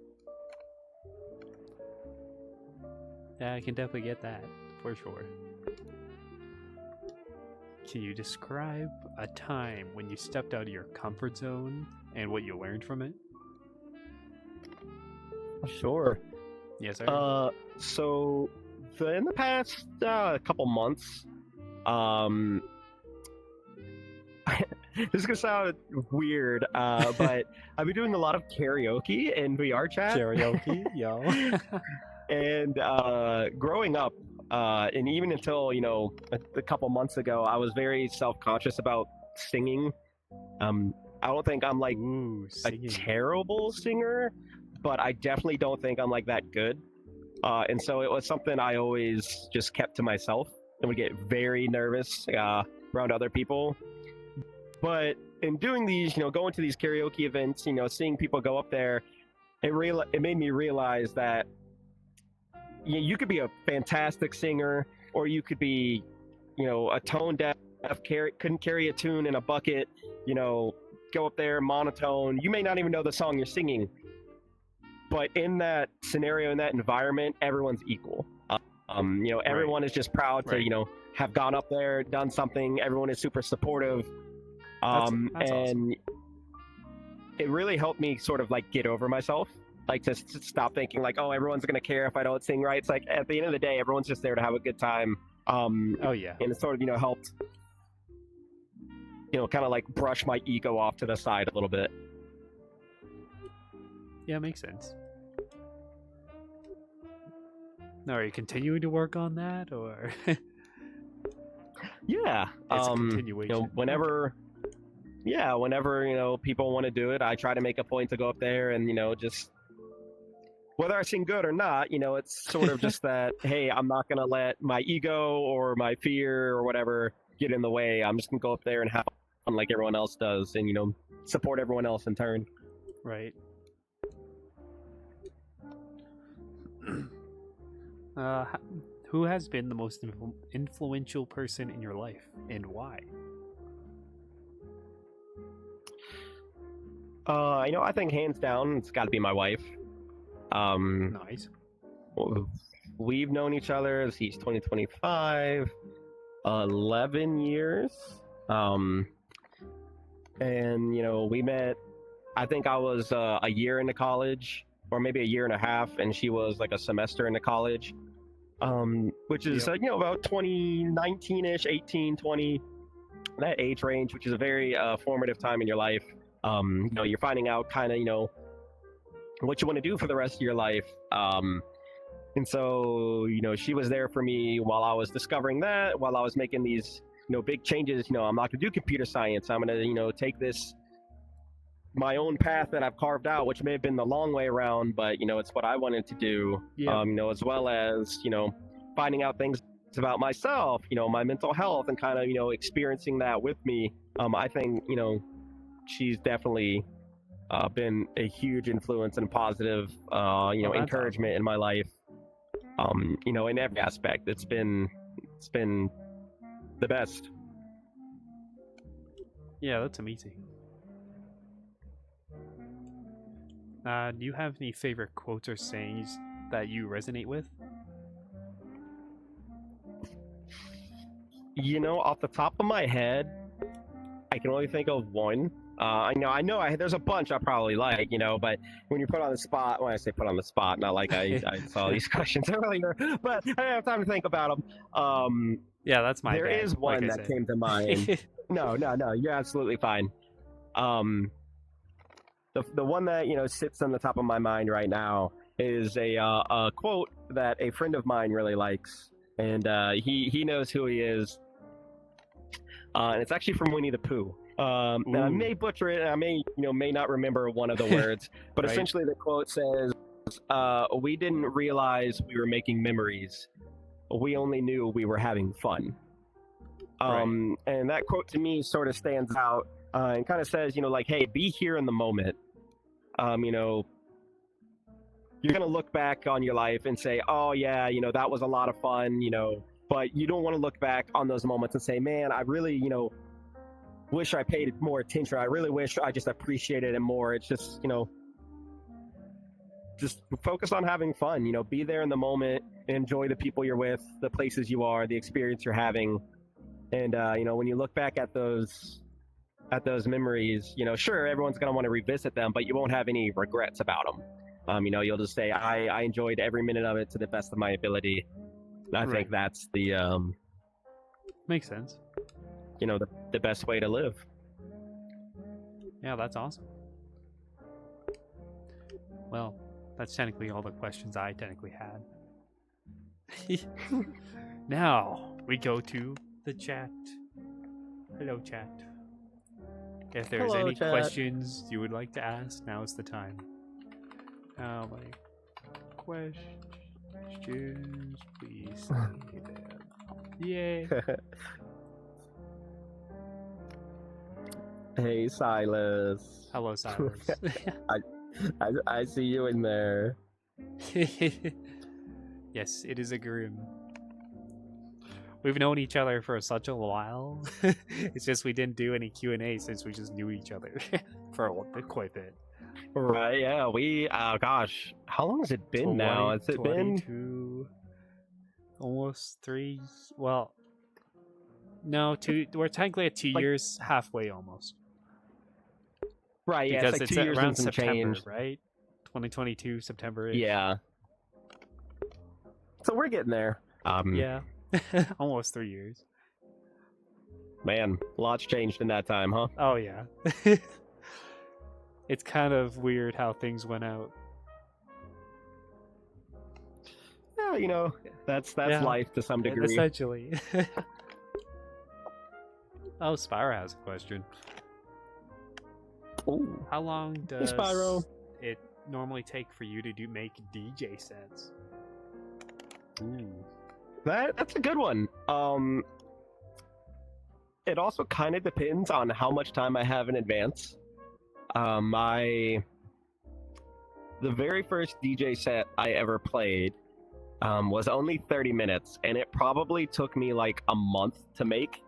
Yeah, I can definitely get that, for sure. Can you describe a time when you stepped out of your comfort zone and what you learned from it? Sure. Yes, sir. So in the past couple months, this is gonna sound weird, but I've been doing a lot of karaoke in VR chat. Karaoke, yo. And growing up, and even until a couple months ago, I was very self-conscious about singing. I don't think I'm like a terrible singer, but I definitely don't think I'm like that good. And so it was something I always just kept to myself and would get very nervous around other people. But in doing these, going to these karaoke events, seeing people go up there, it made me realize that you could be a fantastic singer, or you could be, a tone deaf, couldn't carry a tune in a bucket, go up there monotone. You may not even know the song you're singing. But in that scenario, in that environment, everyone's equal. Everyone is just proud to, have gone up there, done something. Everyone is super supportive. That's and awesome. it really helped me sort of like get over myself, like to stop thinking like, oh, everyone's going to care if I don't sing right. It's like at the end of the day, everyone's just there to have a good time. Oh, yeah. And it sort of, helped, kind of like brush my ego off to the side a little bit. Yeah, makes sense. Now, are you continuing to work on that, or? Yeah. It's a continuation. Whenever people want to do it, I try to make a point to go up there and, just whether I sing good or not, it's sort of just that, hey, I'm not going to let my ego or my fear or whatever get in the way. I'm just going to go up there and have fun like everyone else does and, support everyone else in turn. Right. Who has been the most influential person in your life, and why? I think hands down, it's got to be my wife. Nice. We've known each other since 2025, 11 years. And we met. I think I was a year into college, or maybe a year and a half, and she was like a semester into college, which is about 2019-ish, 18, 20, that age range, which is a very formative time in your life. You're finding out kind of what you want to do for the rest of your life, and so she was there for me while I was discovering that, while I was making these big changes. I'm not gonna do computer science. I'm gonna take this my own path that I've carved out, which may have been the long way around, but it's what I wanted to do. Yeah. As well as finding out things about myself, my mental health, and kind of experiencing that with me. I think she's definitely been a huge influence and positive encouragement in my life. In every aspect, it's been It's been the best. Yeah, that's amazing. Do you have any favorite quotes or sayings that you resonate with? You know, off the top of my head, I can only think of one. There's a bunch I probably like, you know, but when you're put on the spot, when I say put on the spot, not like I saw these questions earlier, but I didn't have time to think about them. Yeah, that's my There bad. is one like that came to mind. No, you're absolutely fine. The one that, you know, sits on the top of my mind right now is a quote that a friend of mine really likes, and he knows who he is. And it's actually from Winnie the Pooh. And I may butcher it, and I may not remember one of the words, but Right. essentially the quote says, "We didn't realize we were making memories. We only knew we were having fun." Right. And that quote to me sort of stands out and kind of says, you know, like, hey, be here in the moment. You know, you're gonna look back on your life and say, oh yeah, you know, that was a lot of fun, you know. But you don't want to look back on those moments and say, man, I really, you know, wish I paid more attention. I really wish I just appreciated it more. It's just, you know, just focus on having fun, you know, be there in the moment, enjoy the people you're with, the places you are, the experience you're having. And, you know, when you look back at those memories, you know, sure, everyone's going to want to revisit them, but you won't have any regrets about them. You know, you'll just say, I enjoyed every minute of it to the best of my ability. I think that's the makes sense. You know, the best way to live. Yeah, that's awesome. Well, that's technically all the questions I technically had. Now we go to the chat. Hello, chat. If there's any questions you would like to ask, now is the time. Like questions, please say them. Yay. Hey, Silas. Hello, Silas. I see you in there. Yes, it is a grim. We've known each other for such a while. It's just we didn't do any Q&A since we just knew each other for quite a bit. Right, yeah, we, gosh, how long has it been now? Has it been? Almost 3, well, no, 2, we're technically at 2 years, halfway almost. Right, yeah, because it's like it's 2 years around and some September, change. right? 2022, September. Yeah. So we're getting there. Yeah. Almost 3 years. Man, lots changed in that time, huh? Oh, yeah. It's kind of weird how things went out. Yeah, you know, that's life to some degree. Essentially. Oh, Spyro has a question. Ooh. How long does Spyro. it normally take for you to make DJ sets? Ooh. That's a good one. It also kind of depends on how much time I have in advance. The very first DJ set I ever played was only 30 minutes, and it probably took me like a month to make.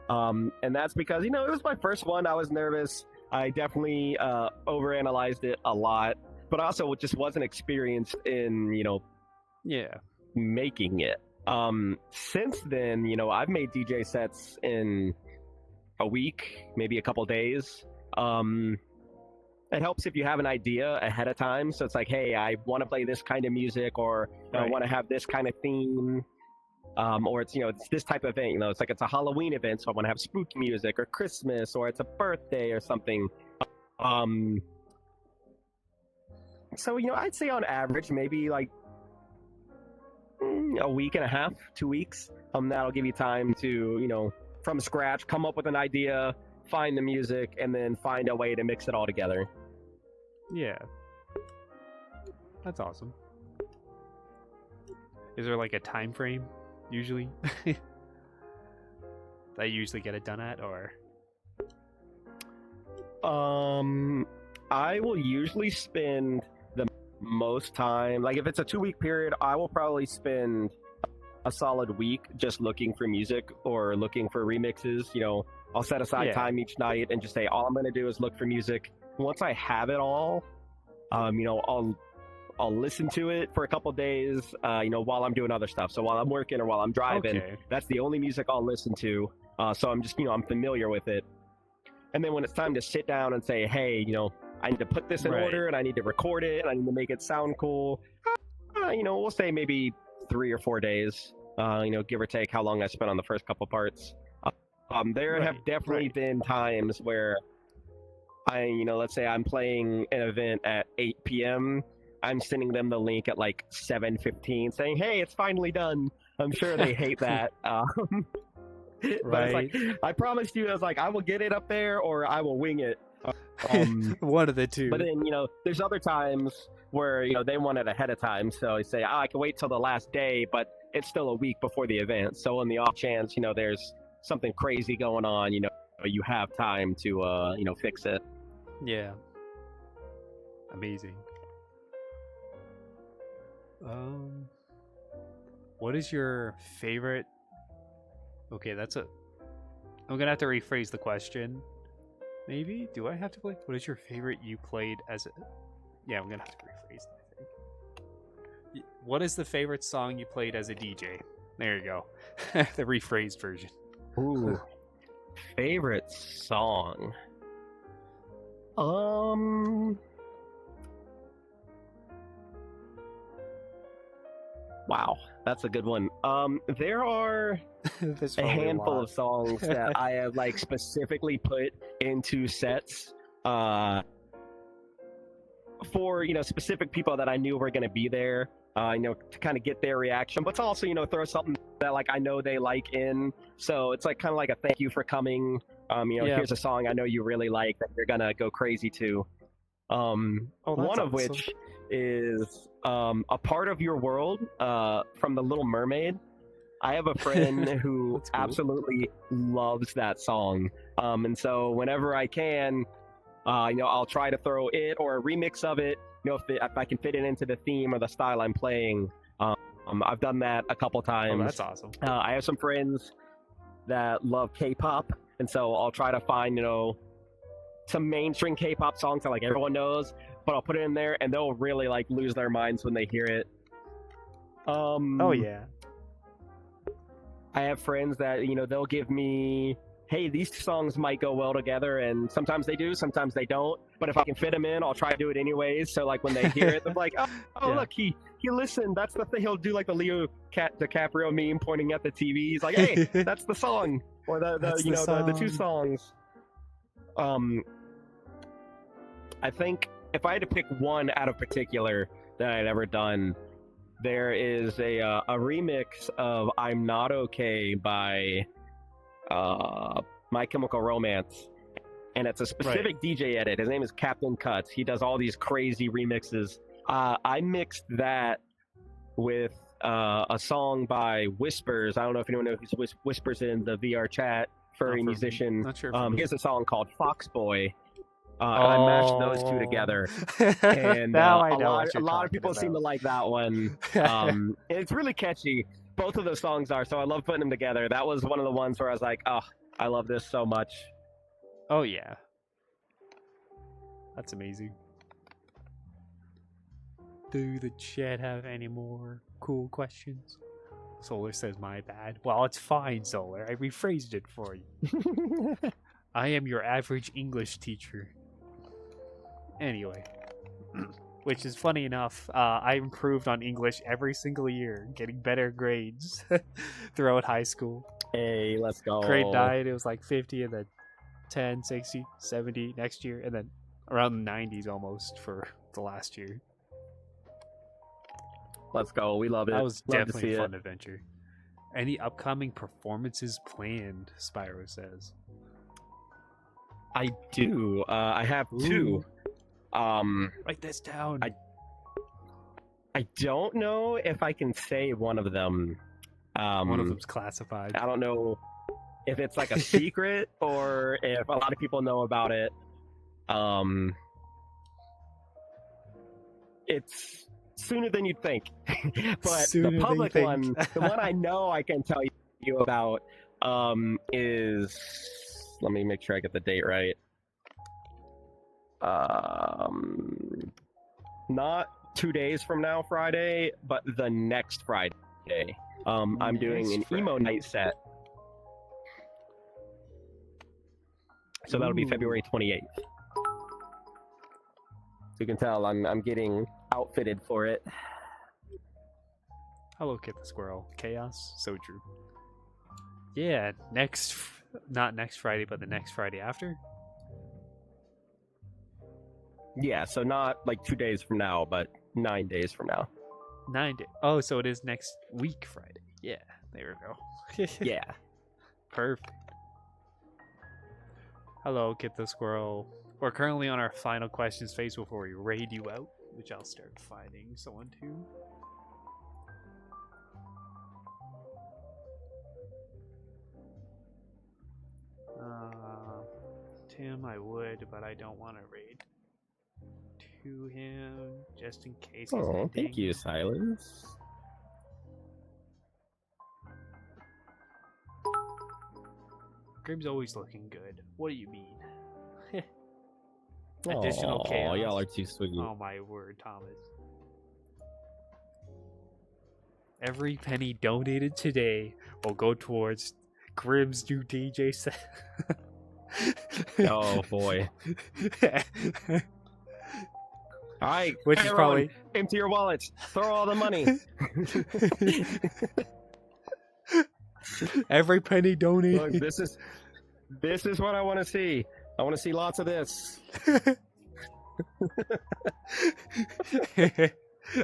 And that's because, you know, it was my first one. I was nervous. I definitely overanalyzed it a lot, but also just wasn't experienced in, you know, making it. Since then, you know, I've made DJ sets in a week, maybe a couple days. It helps if you have an idea ahead of time. So it's like, hey, I want to play this kind of music, or I want to have this kind of theme. Or it's, you know, it's this type of event, you know, it's like it's a Halloween event, so I want to have spooky music, or Christmas, or it's a birthday or something. So, you know, I'd say on average, maybe like a week and a half, 2 weeks. That'll give you time to, you know, from scratch, come up with an idea, find the music, and then find a way to mix it all together. Yeah. That's awesome. Is there like a time frame usually that you usually get it done at, or? I will usually spend the most time, like if it's a 2 week period, I will probably spend a solid week just looking for music or looking for remixes. I'll set aside Yeah. time each night and just say all I'm going to do is look for music. Once I have it all, I'll listen to it for a couple days, while I'm doing other stuff. So while I'm working or while I'm driving, Okay. that's the only music I'll listen to. So I'm just, I'm familiar with it. And then when it's time to sit down and say, hey, I need to put this in Right. order and I need to record it and I need to make it sound cool, we'll say maybe 3 or 4 days, give or take how long I spent on the first couple parts. There have definitely been times where let's say I'm playing an event at 8 p.m. I'm sending them the link at like 7:15 saying, hey, it's finally done. I'm sure they hate that. But it's like, I promised you, I was like, I will get it up there or I will wing it. One of the two. But then, there's other times where, they want it ahead of time. So I say, I can wait till the last day, but it's still a week before the event. So on the off chance, there's something crazy going on, you have time to, fix it. Yeah. Amazing. What is your favorite? Okay, I'm gonna have to rephrase the question. Maybe? Do I have to play? What is your favorite you played as a? Yeah, I'm gonna have to rephrase it, I think. What is the favorite song you played as a DJ? There you go. The rephrased version. Ooh. Favorite song? Wow, that's a good one. There are a handful of songs that I have like specifically put into sets for specific people that I knew were going to be there, to kind of get their reaction, but to also throw something that like I know they like in. So it's like kind of like a thank you for coming. Here's a song I know you really like that you're gonna go crazy to. One of which is A Part of Your World from The Little Mermaid. I have a friend who cool. absolutely loves that song. And so whenever I can, I'll try to throw it or a remix of it, if I can fit it into the theme or the style I'm playing. I've done that a couple times. Oh, that's awesome. I have some friends that love K-pop, and so I'll try to find, some mainstream K-pop songs that like everyone knows, but I'll put it in there and they'll really like lose their minds when they hear it. Oh yeah. I have friends that, they'll give me, hey, these songs might go well together, and sometimes they do, sometimes they don't. But if I can fit them in, I'll try to do it anyways. So like when they hear it, they're like, oh, look, he listened. That's the thing. He'll do like the Leo DiCaprio meme pointing at the TV. He's like, hey, that's the song, or the two songs. I think if I had to pick one out of particular that I'd ever done, there is a remix of "I'm Not Okay" by My Chemical Romance, and it's a specific DJ edit. His name is Captain Cuts. He does all these crazy remixes. I mixed that with a song by Whispers. I don't know if anyone knows who Whispers in the VR chat. Furry musician. Not sure. He has a song called Foxboy. And I mashed those two together. And now I know a lot of people seem to like that one. It's really catchy. Both of those songs are, so I love putting them together. That was one of the ones where I was like, oh, I love this so much. Oh, yeah. That's amazing. Do the chat have any more cool questions? Solar says, my bad. Well, it's fine, Solar. I rephrased it for you. I am your average English teacher. Anyway. Which is funny enough, I improved on English every single year, getting better grades throughout high school. Hey, let's go. Grade 9, it was like 50, and then 10, 60, 70 next year, and then around the 90s almost for the last year. Let's go. We love it. That was love definitely a fun adventure. Any upcoming performances planned, Spyro says. I do. I have two. Write this down. I don't know if I can say one of them. One of them's classified. I don't know if it's like a secret or if a lot of people know about it. It's sooner than you'd think. But Sooner the they public think. one, the one I know I can tell you about, is, let me make sure I get the date right. Not 2 days from now, Friday, but the next Friday. I'm doing an emo night set. So that'll be February 28th. So you can tell I'm getting outfitted for it. Hello, Kit the Squirrel. Chaos? So true. Yeah, not next Friday, but the next Friday after? Yeah, so not like 2 days from now, but 9 days from now. 9 days. Oh, so it is next week Friday. Yeah, there we go. Yeah. Perfect. Hello, Kit the Squirrel. We're currently on our final questions phase before we raid you out, which I'll start finding someone to. Tim, I would, but I don't want to raid to him just in case he's Oh, ending. thank you, Silence. Grim's always looking good. What do you mean? Additional chaos. Y'all are too sweet. Oh my word, Thomas. Every penny donated today will go towards Grim's new DJ set. Oh boy. Alright, Which is probably empty your wallets. Throw all the money. every penny donated. Look, this is what I want to see. I want to see lots of this.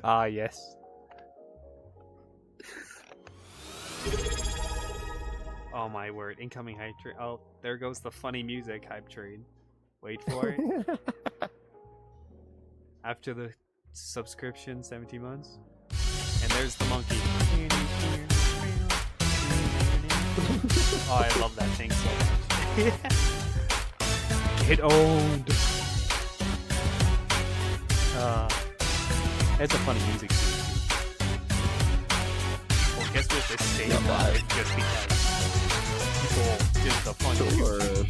Ah, yes. Oh my word, incoming hype train. Oh, there goes the funny music hype train. Wait for it. After the subscription, 17 months. And there's the monkey. Oh, I love that thing so much. Get owned. It's a funny music too. Well, guess what? This stays live just because people did the funny music.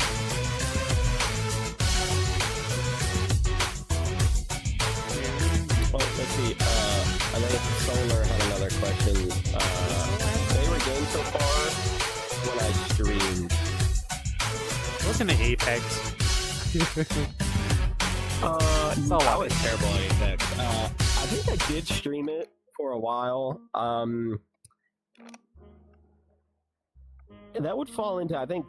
Well, let's see. I think Solar had another question. Favorite game so far when I streamed? Wasn't it Apex? No, I was terrible at Apex. I think I did stream it for a while. That would fall into, I think,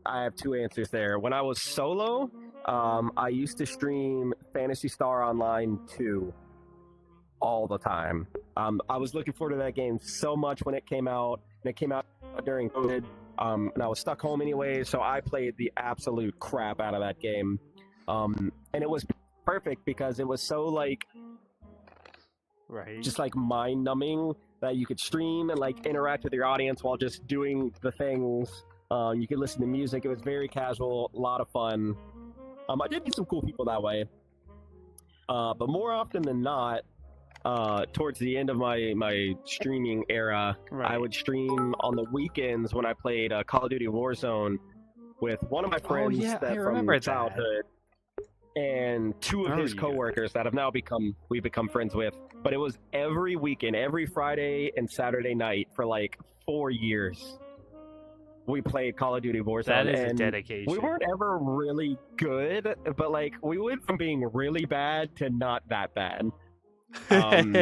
I have two answers there. When I was solo, I used to stream Phantasy Star Online 2 all the time. I was looking forward to that game so much when it came out, and it came out during COVID, and I was stuck home anyway, so I played the absolute crap out of that game. And it was perfect because it was so, like, right, just like mind-numbing that you could stream and like interact with your audience while just doing the things. You could listen to music. It was very casual, a lot of fun. I did meet some cool people that way. But more often than not, towards the end of my streaming era, right. I would stream on the weekends when I played Call of Duty Warzone with one of my friends from childhood. And two of his coworkers that have now become friends with. But it was every weekend, every Friday and Saturday night for like 4 years. We played Call of Duty Warzone. That is and a dedication. We weren't ever really good, but like we went from being really bad to not that bad. And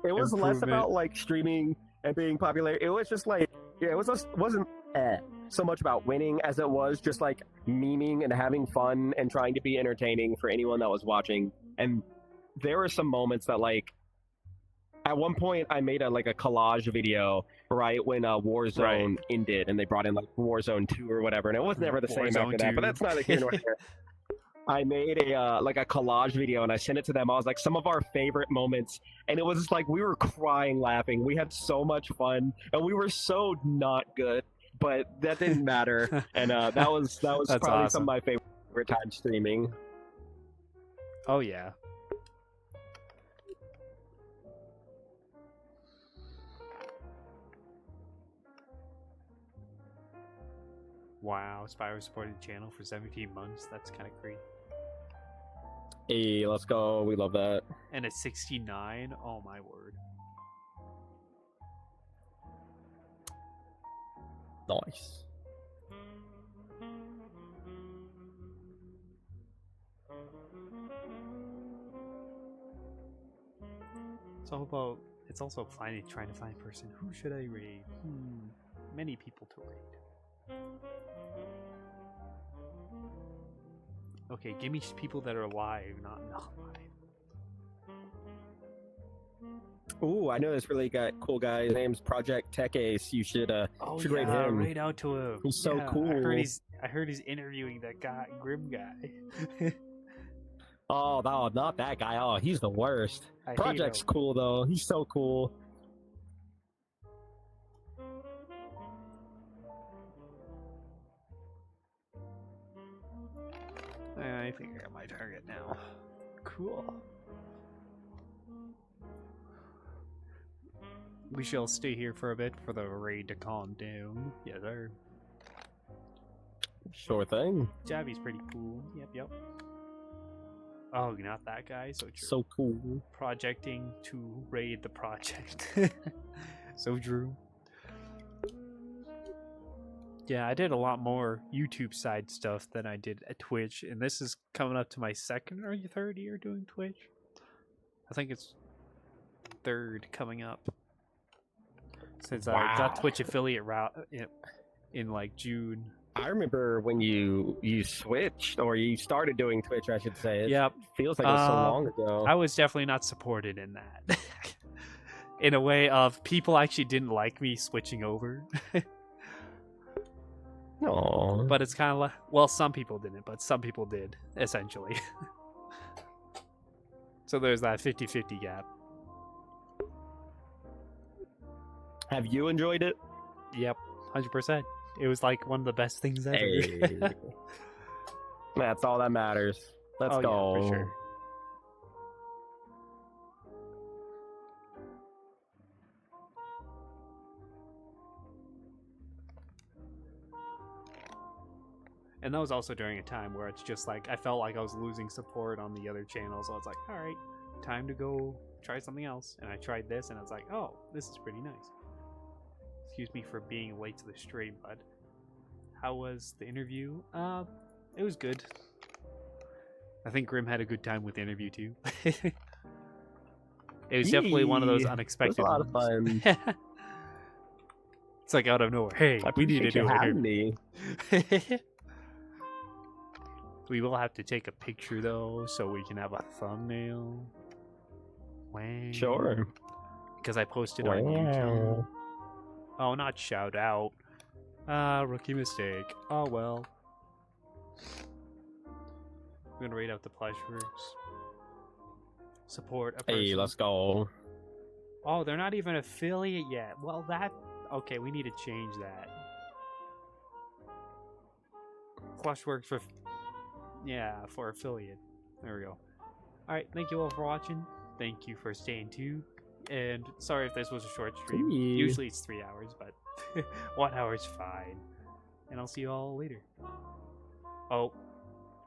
it was less about like streaming and being popular. It was just like, yeah, it wasn't so much about winning as it was just like memeing and having fun and trying to be entertaining for anyone that was watching. And there were some moments that, like, at one point I made a collage video right when Warzone ended and they brought in like Warzone 2 or whatever, and it was never the same after that, but that's neither here nor there. I made a collage video and I sent it to them. I was like, some of our favorite moments, and it was just like we were crying laughing. We had so much fun and we were so not good, but that didn't matter. And that was probably awesome. some of my favorite times streaming. Oh yeah. Wow, Spyro supported the channel for 17 months. That's kind of crazy. Hey, let's go. We love that. And at 69, oh my word. Nice. It's also trying to find a person. Who should I raid? Many people to raid. Okay, give me people that are alive, not alive. Ooh, I know this really cool guy. His name's Project Tech Ace. You should raid him. Raid out to him. He's so cool. I heard he's interviewing that guy, Grim guy. Oh, no, not that guy. Oh, he's the worst. Project's cool though. He's so cool. I think I got my target now. Cool. We shall stay here for a bit for the raid to calm down. Yes, sir. Sure thing. Jabby's pretty cool. Yep. Oh, not that guy. So true. So cool. Projecting to raid the project. So true. Yeah, I did a lot more YouTube side stuff than I did at Twitch, and this is coming up to my second or third year doing Twitch. I think it's third coming up. Since I got Twitch affiliate route in like June. I remember when you switched, or you started doing Twitch, I should say. Yep. Feels like it was so long ago. I was definitely not supported in that. In a way of people actually didn't like me switching over. No. But it's kind of like, well, some people didn't, but some people did, essentially. So there's that 50-50 gap. Have you enjoyed it? Yep, 100%. It was like one of the best things ever. Hey. That's all that matters. Let's go. Yeah, for sure. And that was also during a time where it's just like, I felt like I was losing support on the other channels. So I was like, all right, time to go try something else. And I tried this and I was like, oh, this is pretty nice. Excuse me for being late to the stream, but how was the interview? It was good. I think Grim had a good time with the interview too. It was definitely one of those unexpected ones. It was a lot of fun. It's like out of nowhere. Hey, we need to do an interview. We will have to take a picture though, so we can have a thumbnail. Wow. Sure. Because I posted on YouTube. Oh, not shout out. Rookie mistake. Oh well. I'm gonna rate out the Pleasureworks. Support a person. Hey, let's go. Oh, they're not even affiliate yet. Well, that... Okay, we need to change that. Pleasureworks for... Yeah, for affiliate. There we go. Alright, thank you all for watching. Thank you for staying tuned. And sorry if this was a short stream. Usually it's 3 hours, but 1 hour is fine. And I'll see you all later. Oh,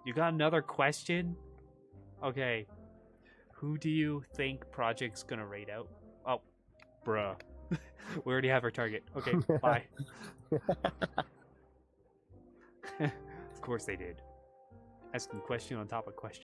you got another question? Okay. Who do you think Project's gonna rate out? Oh, bruh. We already have our target. Okay, bye. Of course they did. Asking question on top of question.